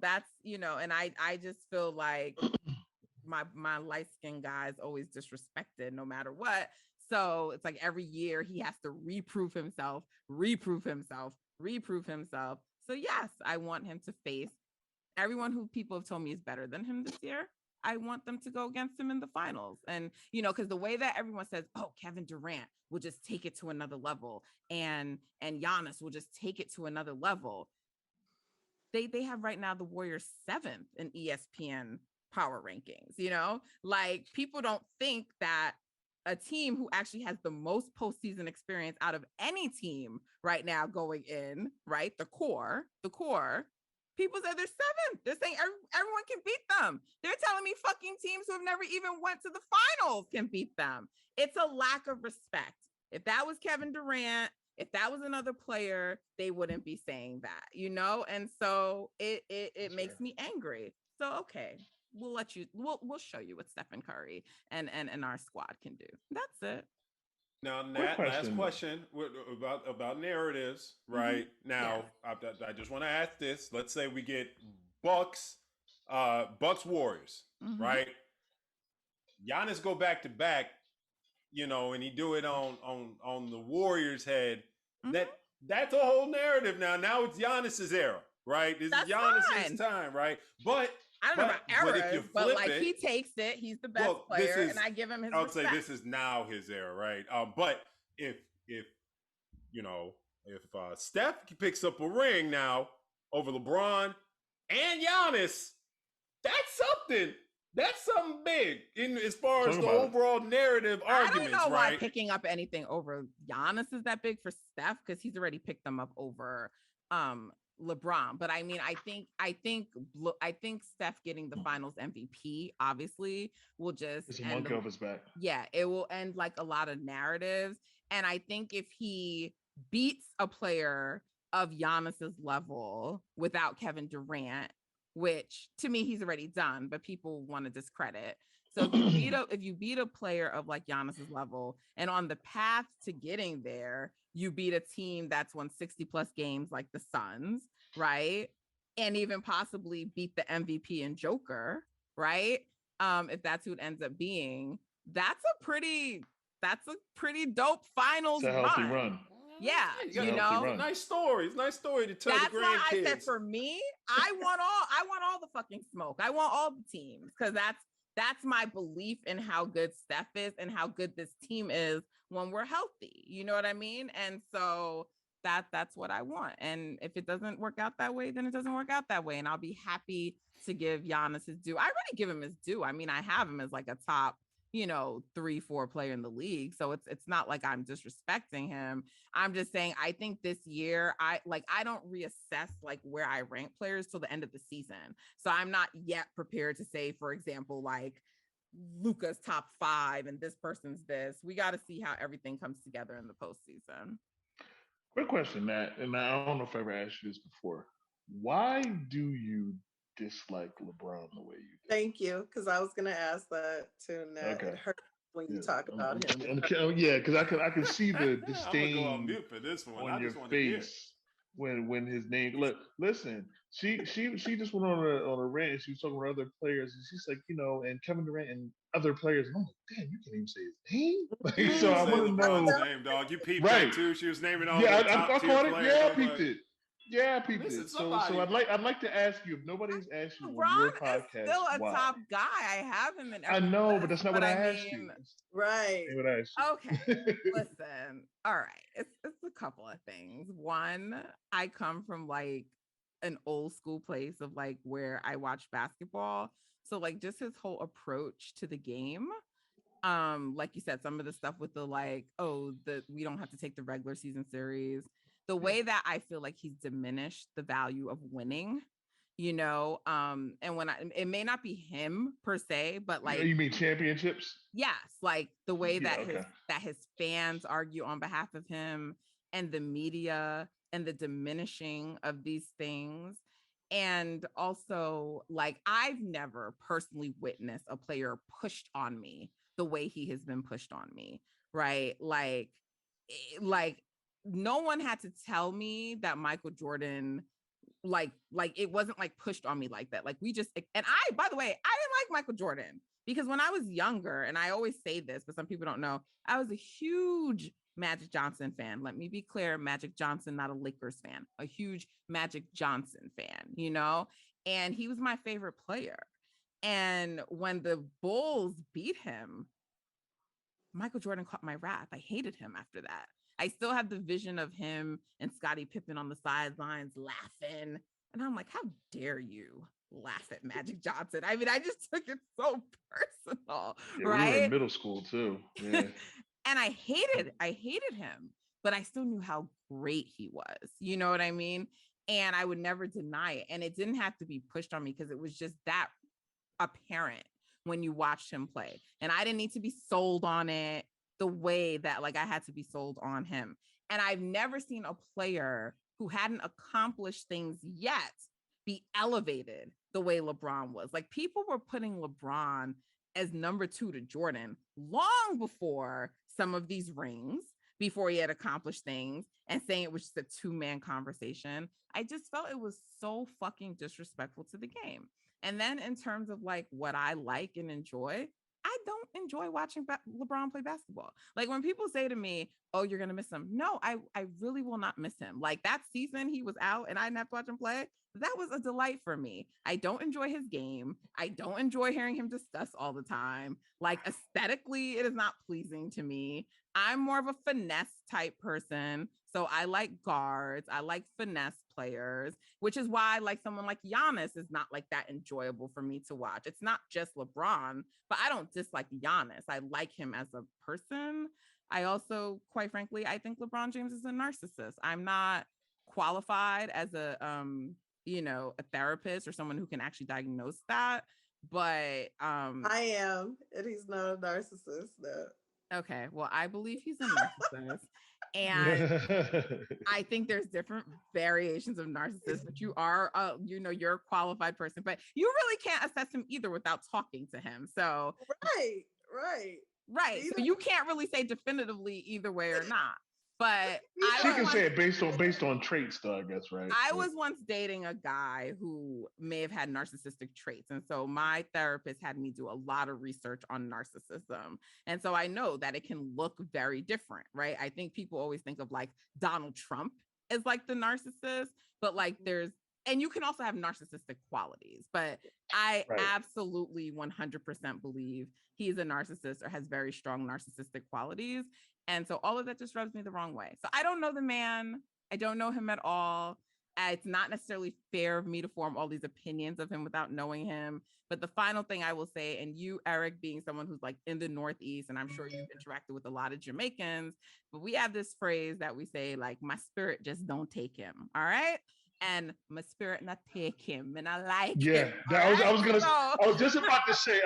that's, and I just feel like my light-skinned guys always disrespected no matter what. So it's like every year he has to reprove himself. So yes, I want him to face everyone who people have told me is better than him this year. I want them to go against him in the finals. And, because the way that everyone says, oh, Kevin Durant will just take it to another level, and Giannis will just take it to another level. They have right now the Warriors 7th in ESPN power rankings, like people don't think that a team who actually has the most postseason experience out of any team right now going in, right? The core, people say they're 7th. They're saying everyone can beat them. They're telling me fucking teams who have never even went to the finals can beat them. It's a lack of respect. If that was Kevin Durant, if that was another player, they wouldn't be saying that, And so it makes me angry. So, okay, we'll show you what Stephen Curry and our squad can do. That's it. Now, Nat, last question about narratives, right? Now, yes. I just want to ask this. Let's say we get Bucks Warriors, right? Giannis go back to back, and he do it on the Warriors' head. That's a whole narrative now. Now it's Giannis's era, right? This is Giannis's time, right? But I don't know about But if you eras, but flip like it, he takes it. He's the best well, player, and I give him his I would say respect. this is now his era, right? But if you know, if Steph picks up a ring now over LeBron and Giannis, that's something. That's something big in as far as Talk the about it. overall narrative I arguments, don't know why right? picking up anything over Giannis is that big for Steph because he's already picked them up over LeBron. But I mean, I think Steph getting the Finals MVP obviously will just It's a end. monkey off his back. Yeah, it will end like a lot of narratives. And I think if he beats a player of Giannis's level without Kevin Durant, which to me he's already done, but people want to discredit. So if you beat a player of like Giannis's level, and on the path to getting there, you beat a team that's won 60 plus games like the Suns, right? And even possibly beat the MVP and Joker, right? If that's who it ends up being, that's a pretty dope finals It's a healthy run. Yeah, you know, nice stories. Nice story to tell that's the grandkids. why I said for me, I want all the fucking smoke. I want all the teams because that's my belief in how good Steph is and how good this team is when we're healthy. You know what I mean? And so that's what I want. And if it doesn't work out that way, then it doesn't work out that way. And I'll be happy to give Giannis his due. I already give him his due. I mean, I have him as like a top 3-4 player in the league. So it's not like I'm disrespecting him. I'm just saying I think this year I don't reassess like where I rank players till the end of the season. So I'm not yet prepared to say, for example, like Luka's top 5 and this person's this. We got to see how everything comes together in the postseason. Quick question, Matt, and I don't know if I ever asked you this before. Why do you dislike LeBron the way you do? Thank you, because I was gonna ask that too, Nat. Okay. It hurts when you talk about him. Yeah, because I can see the disdain go on mute for this one. on your face when his name. Look, listen, she just went on a rant. And she was talking about other players, and she's like, and Kevin Durant and other players. And I'm like, damn, you can't even say his name. Like, so I want to know. His name, dog. You peeped that too. She was naming all the top I tier it. players. Yeah, I peeped it. Yeah, people. Listen, so I'd like to ask you if nobody's asked you on your podcast. Is still a why. top guy. I have him in. I know, but that's not what I asked you. Right. What I asked you. Okay. Listen. All right. It's a couple of things. One, I come from like an old school place of like where I watch basketball. So like just his whole approach to the game. Like you said, some of the stuff with the like, we don't have to take the regular season series. The way that I feel like he's diminished the value of winning, and when it may not be him per se, but like you mean championships? Yes, like the way that his fans argue on behalf of him and the media and the diminishing of these things. And also, like, I've never personally witnessed a player pushed on me the way he has been pushed on me, right? Like no one had to tell me that Michael Jordan, like it wasn't like pushed on me like that. Like we just, and by the way, I didn't like Michael Jordan because when I was younger, and I always say this, but some people don't know, I was a huge Magic Johnson fan. Let me be clear, Magic Johnson, not a Lakers fan, a huge Magic Johnson fan, and he was my favorite player. And when the Bulls beat him, Michael Jordan caught my wrath. I hated him after that. I still have the vision of him and Scottie Pippen on the sidelines laughing. And I'm like, how dare you laugh at Magic Johnson? I mean, I just took it so personal, right? We were in middle school too. Yeah. And I hated him, but I still knew how great he was. You know what I mean? And I would never deny it. And it didn't have to be pushed on me because it was just that apparent when you watched him play. And I didn't need to be sold on it the way that like I had to be sold on him. And I've never seen a player who hadn't accomplished things yet be elevated the way LeBron was. Like people were putting LeBron as number 2 to Jordan long before some of these rings, before he had accomplished things, and saying it was just a 2-man conversation. I just felt it was so fucking disrespectful to the game. And then in terms of like what I like and enjoy, I don't enjoy watching LeBron play basketball. Like when people say to me, "Oh, you're gonna miss him," no, I really will not miss him. Like that season he was out and I didn't have to watch him play. That was a delight for me. I don't enjoy his game. I don't enjoy hearing him discuss all the time. Like aesthetically, it is not pleasing to me. I'm more of a finesse type person. So I like guards. I like finesse players, which is why like someone like Giannis is not like that enjoyable for me to watch. It's not just LeBron, but I don't dislike Giannis. I like him as a person. I also, quite frankly, I think LeBron James is a narcissist. I'm not qualified as a a therapist or someone who can actually diagnose that. But I am, and he's not a narcissist. No. Okay, well, I believe he's a narcissist. And I think there's different variations of narcissists, but you are, you're a qualified person, but you really can't assess him either without talking to him. So, right. So you can't really say definitively either way or not. But she can say it based on traits, though, I guess, right? I was once dating a guy who may have had narcissistic traits. And so my therapist had me do a lot of research on narcissism. And so I know that it can look very different, right? I think people always think of like Donald Trump as like the narcissist, but like and you can also have narcissistic qualities, but I absolutely 100% believe he's a narcissist or has very strong narcissistic qualities. And so all of that just rubs me the wrong way. So I don't know the man. I don't know him at all. It's not necessarily fair of me to form all these opinions of him without knowing him. But the final thing I will say, and you, Eric, being someone who's like in the Northeast, and I'm sure you've interacted with a lot of Jamaicans, but we have this phrase that we say, like, my spirit just don't take him. All right. And my spirit not take him, and I like him. I was just about to say,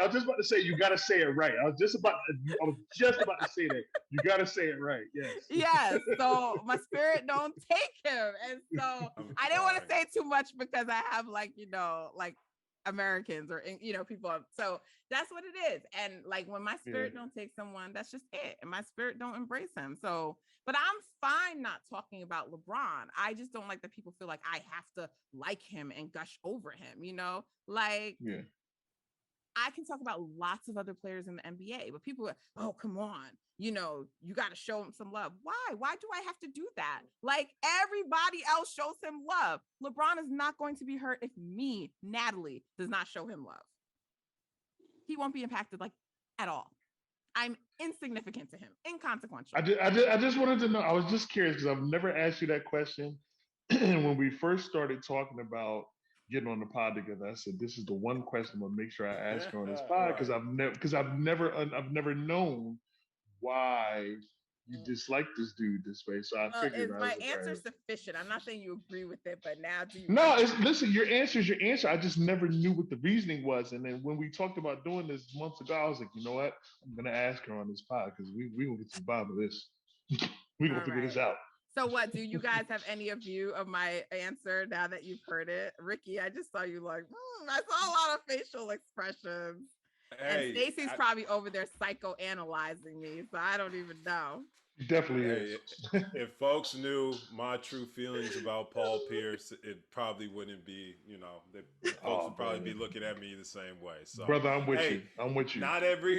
you got to say it right. I was just about to say that. You got to say it right. Yes. So my spirit don't take him, and so I didn't want to say too much because I have like Americans or people. So that's what it is. And like when my spirit don't take someone, that's just it. And my spirit don't embrace him. So, but I'm fine not talking about LeBron. I just don't like that people feel like I have to like him and gush over him, like I can talk about lots of other players in the NBA, but people are, oh, come on. You got to show him some love. Why? Why do I have to do that? Like everybody else shows him love. LeBron is not going to be hurt if me, Natalie, does not show him love. He won't be impacted like at all. I'm insignificant to him, inconsequential. I just wanted to know. I was just curious because I've never asked you that question. When we first started talking about getting on the pod together, I said this is the one question I'm gonna make sure I ask her on this pod because I've never known why you dislike this dude this way. So I figured is my answer sufficient? I'm not saying you agree with it, but now do you? No, listen, your answer is your answer. I just never knew what the reasoning was. And then when we talked about doing this months ago, I was like, you know what? I'm gonna ask her on this pod because we gonna get to the bottom of this. We gonna figure this out. So what, do you guys have any of view of my answer now that you've heard it? Ricky, I just saw you like, I saw a lot of facial expressions. Hey, and Stacy's probably over there psychoanalyzing me, so I don't even know. Definitely is. If folks knew my true feelings about Paul Pierce, it probably wouldn't be, folks would probably be looking at me the same way. So, brother, I'm with you. I'm with you.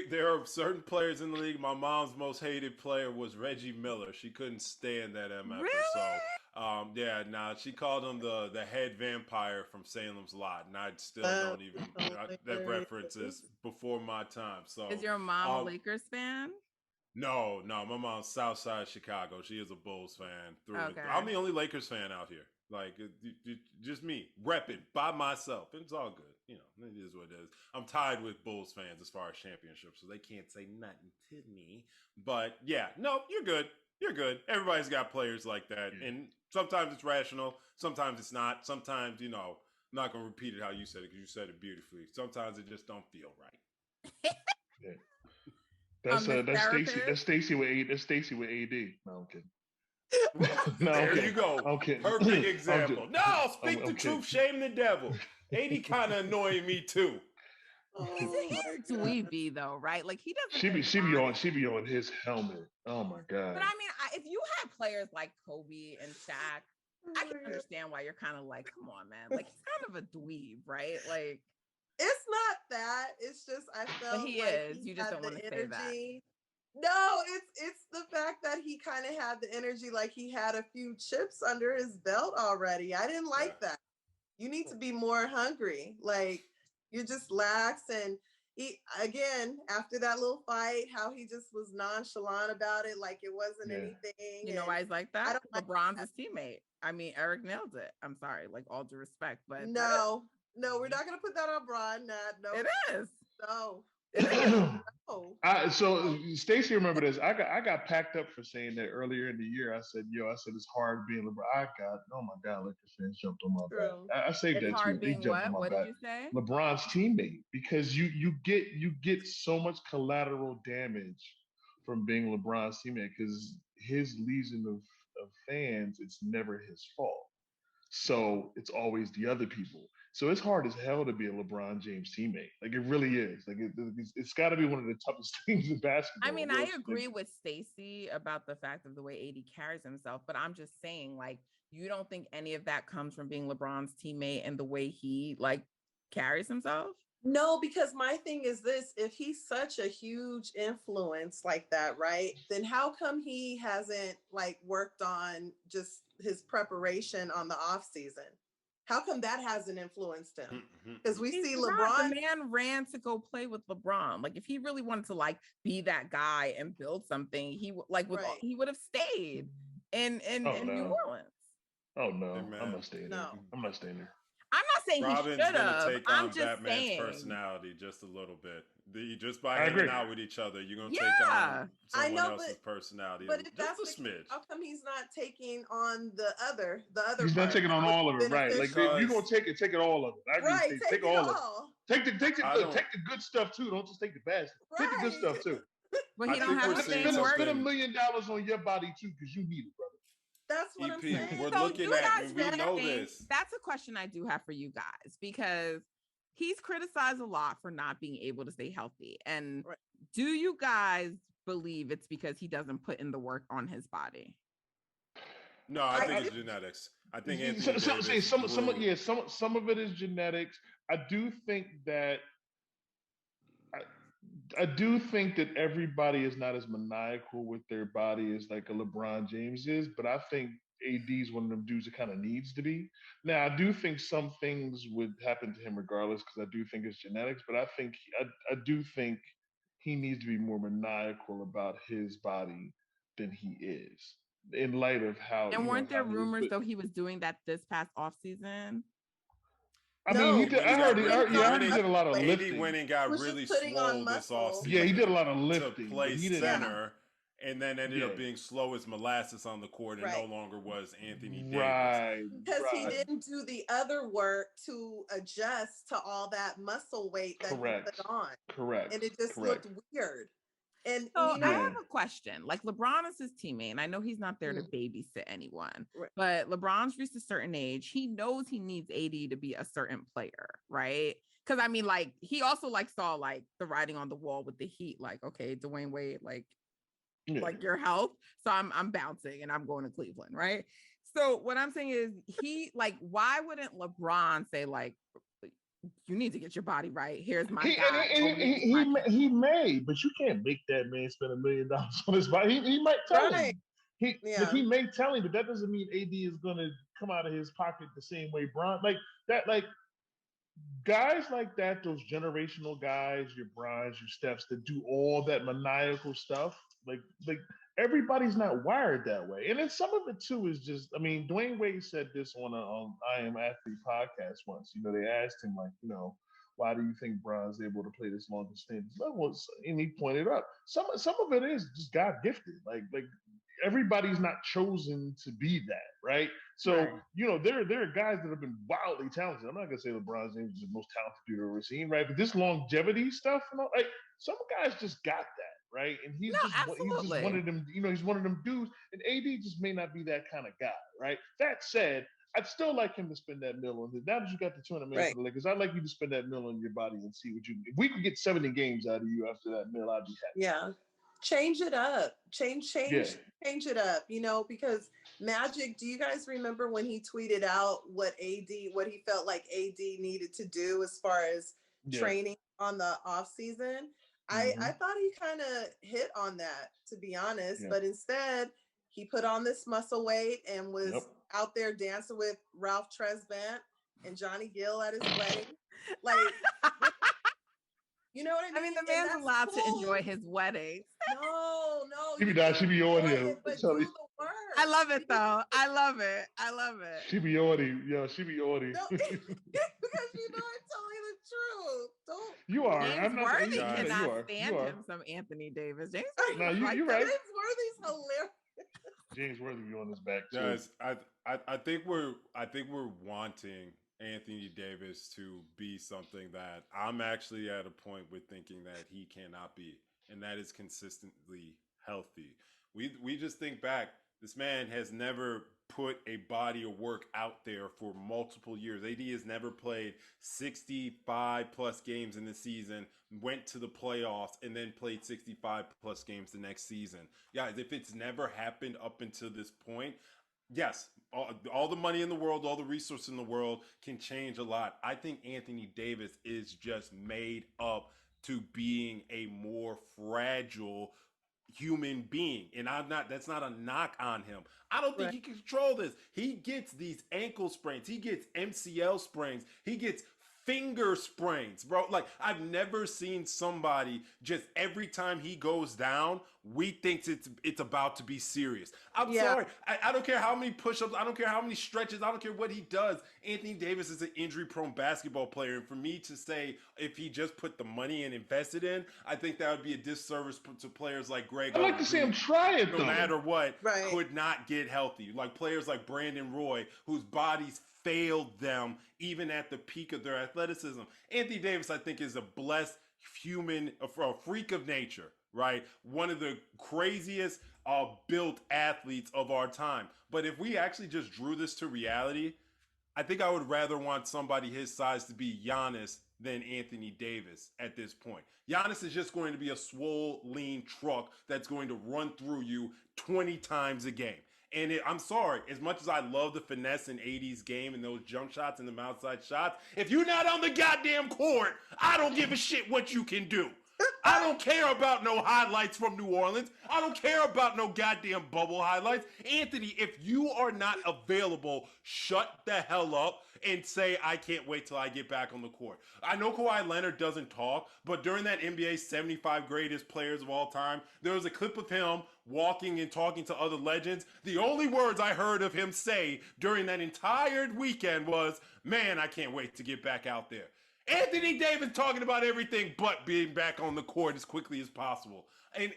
There are certain players in the league. My mom's most hated player was Reggie Miller. She couldn't stand that MF. Really? So, she called him the head vampire from Salem's Lot, and I still don't even, that reference is before my time. So, is your mom a Lakers fan? No, my mom's Southside Chicago. She is a Bulls fan through and through. I'm the only Lakers fan out here. Like, just me, repping by myself. It's all good. It is what it is. I'm tied with Bulls fans as far as championships, so they can't say nothing to me. But, yeah, no, you're good. You're good. Everybody's got players like that. Yeah. And sometimes it's rational. Sometimes it's not. Sometimes, I'm not going to repeat it how you said it because you said it beautifully. Sometimes it just don't feel right. Yeah. That's Stacy with AD. No, I'm kidding. There you go. I'm kidding. Perfect example. No, speak the truth, shame the devil. AD kind of annoying me too. He's dweeby though, right? Like he doesn't. She be on his helmet. Oh my god. But I mean, if you had players like Kobe and Shaq, I can understand why you're kind of like, come on, man. Like he's kind of a dweeb, right? Like. It's not that. It's just I But felt he like is. he You just had don't the want to say that. energy. No, it's the fact that he kind of had the energy like he had a few chips under his belt already. I didn't Yeah. like that. You need to be more hungry. Like you're just lax and he again after that little fight, how he just was nonchalant about it, like it wasn't Yeah. anything. You know And why he's like I that? don't like LeBron's that. his teammate. I mean, Eric nailed it. I'm sorry, like all due respect, but No, no, we're not gonna put that on Braun. Nat. No, it is. no, It is. no. So Stacy, remember this? I got packed up for saying that earlier in the year. I said, "Yo," I said it's hard being LeBron. Oh my God, Lakers fans jumped on my back. True. I saved It's that hard tweet. They being jumped on what? my What did back. you say? LeBron's teammate, because you get so much collateral damage from being LeBron's teammate because his legion of fans, it's never his fault. So it's always the other people. So it's hard as hell to be a LeBron James teammate. Like it really is. Like it's got to be one of the toughest things in I basketball. mean, Or I else, like, agree with Stacy about the fact of the way AD carries himself, but I'm just saying, like, you don't think any of that comes from being LeBron's teammate and the way he like carries himself? No, because my thing is this, if he's such a huge influence like that, right? Then how come he hasn't like worked on just his preparation on the off season? How come that hasn't influenced him? Because we He's see LeBron. LeBron. The man ran to go play with LeBron. Like, if he really wanted to like be that guy and build something, Right. he would have stayed oh in New no, Orleans. oh no, Hey, I'm man. not staying there. No. I'm not staying there. I'm not saying he Robin's should gonna have. take I'm on just Batman's saying. personality just a little bit. Just by I hanging agree. out with each other, you're gonna take Yeah. on I someone know, else's personality. but if Just that's a the case, smidge. how come he's not taking on the other He's not part? taking That on would all be of it, right? Like if you're Because gonna take it all of it. I agree with right, Stacey. take Take it all of it. all. Take the I good, don't. take the good stuff too. Don't just take the bad stuff. Take the good stuff Right. too. But I he don't think have we're the seeing same Spend work. $1 something. million on your body too, because you need it, brother. That's what I'm EP, saying. we're So looking do at guys when we really know think this. that's a question I do have for you guys, because he's criticized a lot for not being able to stay healthy. And Right. do you guys believe it's because he doesn't put in the work on his body? No, I I think do. it's genetics. I think Anthony Say Davis grew. some of it is genetics. I do think that I do think that everybody is not as maniacal with their body as like a LeBron James is, but I think AD is one of them dudes that kind of needs to be. Now, I do think some things would happen to him regardless because I do think it's genetics, but I do think he needs to be more maniacal about his body than he is in light of how And weren't there how he is. rumors But though he was doing that this past off season? I mean, he No, AD did. went and got really, I heard on he really. did a lot of muscle weight. AD lifting. went and He got was just really putting on swole this muscle. Yeah, he did a offseason lot of to lifting, but play he didn't. Yeah. center, and then ended Yeah, up being slow as molasses on the court, and no Right. longer was Anthony Davis. right, Because he right. didn't do the other work to adjust to all that muscle weight that he Correct. put on. Correct. And it just Correct. looked weird. And So you know, I Yeah. have a question. Like, LeBron is his teammate, and I know he's not there to Mm. babysit anyone, Right. but LeBron's reached a certain age. He knows he needs AD to be a certain player, right? Because I mean, like, he also like saw like the writing on the wall with the Heat, like, okay, Dwayne Wade, like Yeah. your health. So I'm bouncing and I'm going to Cleveland, right? So what I'm saying is he like, why wouldn't LeBron say like, you need to get your body right? Here's my He, guy. Go and make my he may, but you can't make that man spend $1 million on his body. He might tell right. him. He Yeah. he may tell him, but that doesn't mean AD is gonna come out of his pocket the same way Bron like that. Like guys like that, those generational guys, your Brons, your Stephs, that do all that maniacal stuff. Like everybody's not wired that way, and then some of it too is just. I mean, Dwayne Wade said this on a I Am Athlete podcast once. You know, they asked him like, why do you think Bron's able to play this long distance levels? And he pointed up some of it is just God gifted. Like everybody's not chosen to be that, right? So Right. there are guys that have been wildly talented. I'm not gonna say LeBron James is the most talented dude I've ever seen, right? But this longevity stuff, like some guys just got that, right? And No, he's just one absolutely. of them. He's one of them dudes. And AD just may not be that kind of guy, right? That said, I'd still like him to spend that mill on his. Now that you got the $200 million Right. for the Lakers, I'd like you to spend that mill on your body and see what you. If we could get 70 games out of you after that mill, I'd be happy. Yeah. Change it up. Change Yeah. it up, because Magic, do you guys remember when he tweeted out what he felt like AD needed to do as far as training on the off season. I thought he kind of hit on that, to be honest, but instead he put on this muscle weight and was out there dancing with Ralph Tresvant and Johnny Gill at his wedding. Like, you know what I mean? I mean, the man's allowed to enjoy his wedding. No. She be on him. But do the work. I love it though. I love it. She be on him. Yeah, she be on him. No, because you know I'm telling the truth. Don't. You are. James I'm not. Worthy Yeah, cannot stand him some Anthony Davis. James Worthy. No, you're right. James Worthy's hilarious. James Worthy be on his back too. Guys, I think we're wanting Anthony Davis to be something that I'm actually at a point with thinking that he cannot be, and that is consistently healthy. We just think back, this man has never put a body of work out there for multiple years. AD has never played 65 plus games in the season, went to the playoffs, and then played 65 plus games the next season. Guys, if it's never happened up until this point, yes, all the money in the world, all the resources in the world can change a lot. I think Anthony Davis is just made up to being a more fragile human being. And that's not a knock on him. I don't think he can control this. He gets these ankle sprains. He gets MCL sprains. He gets finger sprains, bro. Like, I've never seen somebody just every time he goes down, we think it's about to be serious. I'm sorry. I don't care how many push-ups. I don't care how many stretches. I don't care what he does. Anthony Davis is an injury-prone basketball player. And for me to say if he just put the money and invested in, I think that would be a disservice to players like Greg. I'd like to see him try it, no though. matter what, could not get healthy. Like players like Brandon Roy, whose bodies failed them even at the peak of their athleticism. Anthony Davis, I think, is a blessed human, a freak of nature, right? One of the craziest built athletes of our time. But if we actually just drew this to reality, I think I would rather want somebody his size to be Giannis than Anthony Davis at this point. Giannis is just going to be a swole, lean truck that's going to run through you 20 times a game. And I'm sorry, as much as I love the finesse in 80s game and those jump shots and the outside shots, if you're not on the goddamn court, I don't give a shit what you can do. I don't care about no highlights from New Orleans. I don't care about no goddamn bubble highlights. Anthony, if you are not available, shut the hell up and say, I can't wait till I get back on the court. I know Kawhi Leonard doesn't talk, but during that NBA 75 greatest players of all time, there was a clip of him walking and talking to other legends. The only words I heard of him say during that entire weekend was, man, I can't wait to get back out there. Anthony Davis talking about everything but being back on the court as quickly as possible. And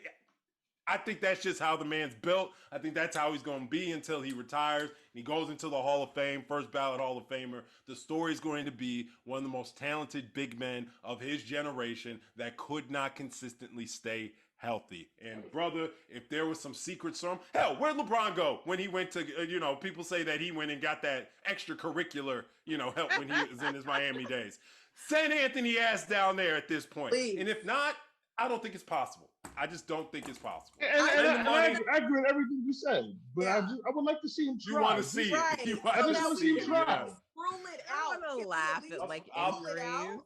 I think that's just how the man's built. I think that's how he's going to be until he retires. He goes into the Hall of Fame, first ballot Hall of Famer. The story's going to be one of the most talented big men of his generation that could not consistently stay healthy. And brother, if there was some secrets from, hell, where'd LeBron go when he went to, people say that he went and got that extracurricular, help when he was in his Miami days. Send Anthony ass down there at this point. Please. And if not, I don't think it's possible. I just don't think it's possible. And I agree with everything you said, but I would like to see him try. You want to see it. You I just want to see him try. Rule it out. I'm gonna laugh at like injuries.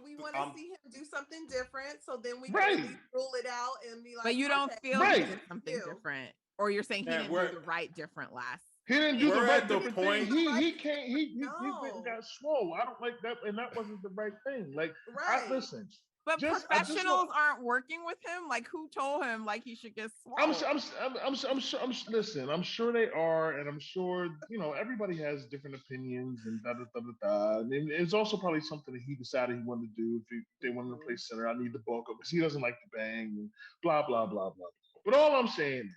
We want to see him do something different, so then we Right. can at least rule it out and be like. But you don't feel Right. he did something different, or you're saying he didn't do the right different last. He didn't do the We're right at the point. point- He can't. He No. went and got swole. I don't like that, and that wasn't the right thing. Like, Right. listen. But I just professionals aren't working with him. Like, who told him like he should get swole? Listen, I'm sure they are, and I'm sure everybody has different opinions and da da da da da. And it's also probably something that he decided he wanted to do. If they wanted to play center, I need the bulk of because he doesn't like to bang and blah blah blah blah. But all I'm saying is,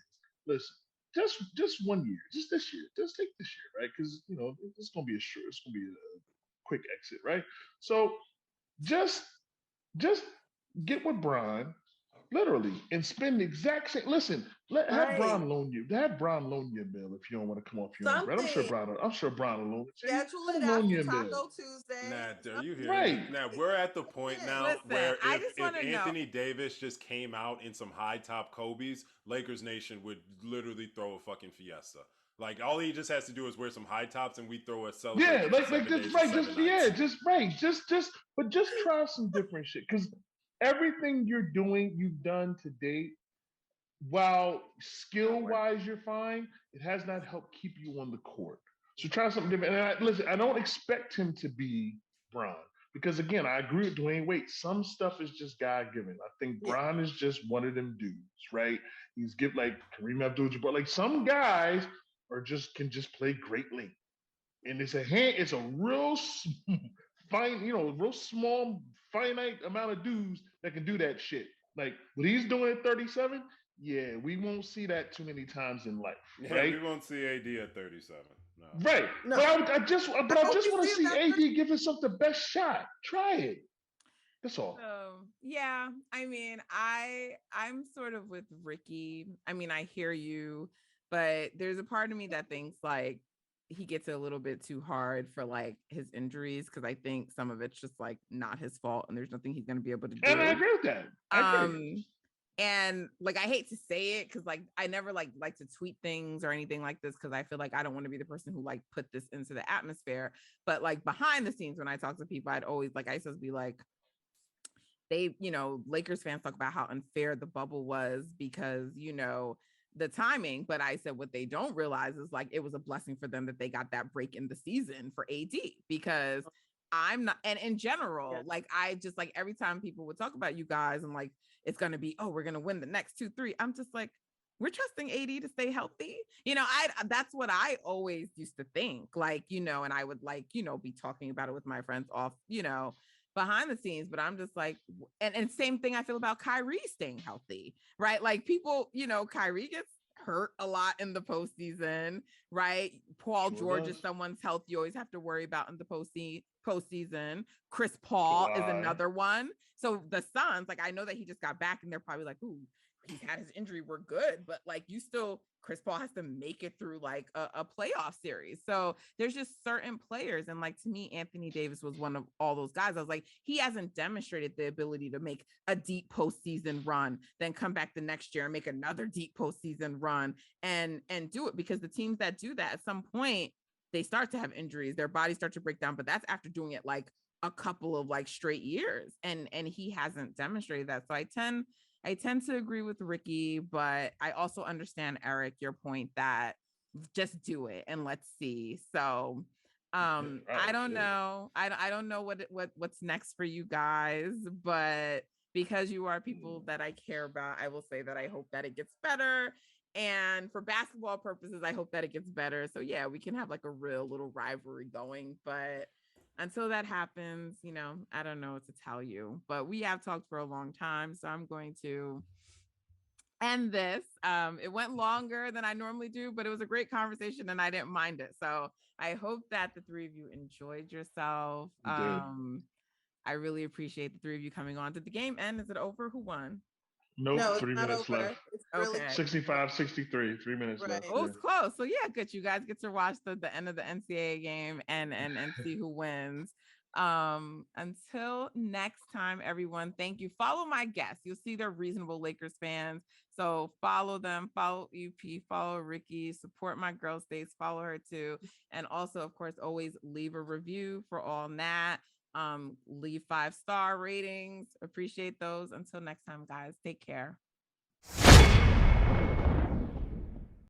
listen, just 1 year, just this year, just take this year, right? Because it's gonna be a quick exit, right? So just get with Brian, literally, and spend the exact same. Listen, have Brian loan you. Have Brian loan you a bill if you don't want to come off your own. Right? I'm sure Brian will loan it. Schedule it after Taco Tuesday. Nah, you hear Right. me? Now we're at the point now Listen, where I if just wanna know. Anthony Davis just came out in some high top Kobe's, Lakers Nation would literally throw a fucking fiesta. Like all he just has to do is wear some high tops, and we throw a Yeah, celebration. like For 7 just days right, and 7 just nights. yeah, just right, but just try some different shit because everything you're doing, you've done to date. While skill wise you're fine, it has not helped keep you on the court. So try something different. And listen, I don't expect him to be Bron because again, I agree with Dwayne Wade. Some stuff is just God given. I think Bron is just one of them dudes, right? He's give like Kareem Abdul-Jabbar. Like some guys are just can just play great length, and it's a real fine, real small finite amount of dudes that can do that shit. Like what he's doing at 37, yeah, we won't see that too many times in life, Yeah, right? we won't see AD at 37. No. Right. No. But I just want to see that. AD give himself the best shot. Try it. That's all. Yeah, I mean, I'm sort of with Ricky. I mean, I hear you, but there's a part of me that thinks like he gets a little bit too hard for like his injuries because I think some of it's just like not his fault and there's nothing he's going to be able to do. And I agree with that. I agree. And like I hate to say it because like I never like to tweet things or anything like this because I feel like I don't want to be the person who like put this into the atmosphere. But like behind the scenes when I talk to people, I used to be like, they, Lakers fans talk about how unfair the bubble was because, the timing. But I said what they don't realize is like it was a blessing for them that they got that break in the season for AD because I'm not, and in general, like I just like every time people would talk about you guys and like it's gonna be, oh, we're gonna win the next 2-3. I'm just like, we're trusting AD to stay healthy. That's what I always used to think, like, and I would like, be talking about it with my friends off, behind the scenes, but I'm just like, and same thing I feel about Kyrie staying healthy, right? Like people, Kyrie gets hurt a lot in the postseason, right? Paul George is someone's health you always have to worry about in the postseason. Chris Paul is another one. So the Suns, like I know that he just got back and they're probably like, ooh, he's had his injury, we're good, but like Chris Paul has to make it through like a playoff series. So there's just certain players. And like to me, Anthony Davis was one of all those guys. I was like, he hasn't demonstrated the ability to make a deep postseason run, then come back the next year and make another deep postseason run and do it, because the teams that do that at some point, they start to have injuries, their bodies start to break down, but that's after doing it like a couple of like straight years. And he hasn't demonstrated that. So I tend to agree with Ricky, but I also understand, Eric, your point that just do it and let's see. So I don't know. I don't know what's next for you guys, but because you are people that I care about, I will say that I hope that it gets better. And for basketball purposes, I hope that it gets better. So yeah, we can have like a real little rivalry going, but until that happens, I don't know what to tell you, but we have talked for a long time. So I'm going to end this. It went longer than I normally do, but it was a great conversation and I didn't mind it. So I hope that the three of you enjoyed yourself. I really appreciate the three of you coming on. Did the game end? Is it over? Who won? Nope, No, 3 minutes left. It's really 65-63, 3 minutes left. Oh, it's close. So yeah, good. You guys get to watch the end of the NCAA game and see who wins. Until next time, everyone, thank you. Follow my guests. You'll see they're reasonable Lakers fans. So follow them, follow UP, follow Ricky, support my girl Stace, follow her too. And also, of course, always leave a review for all that. Leave 5-star ratings. Appreciate those. Until next time, guys, take care.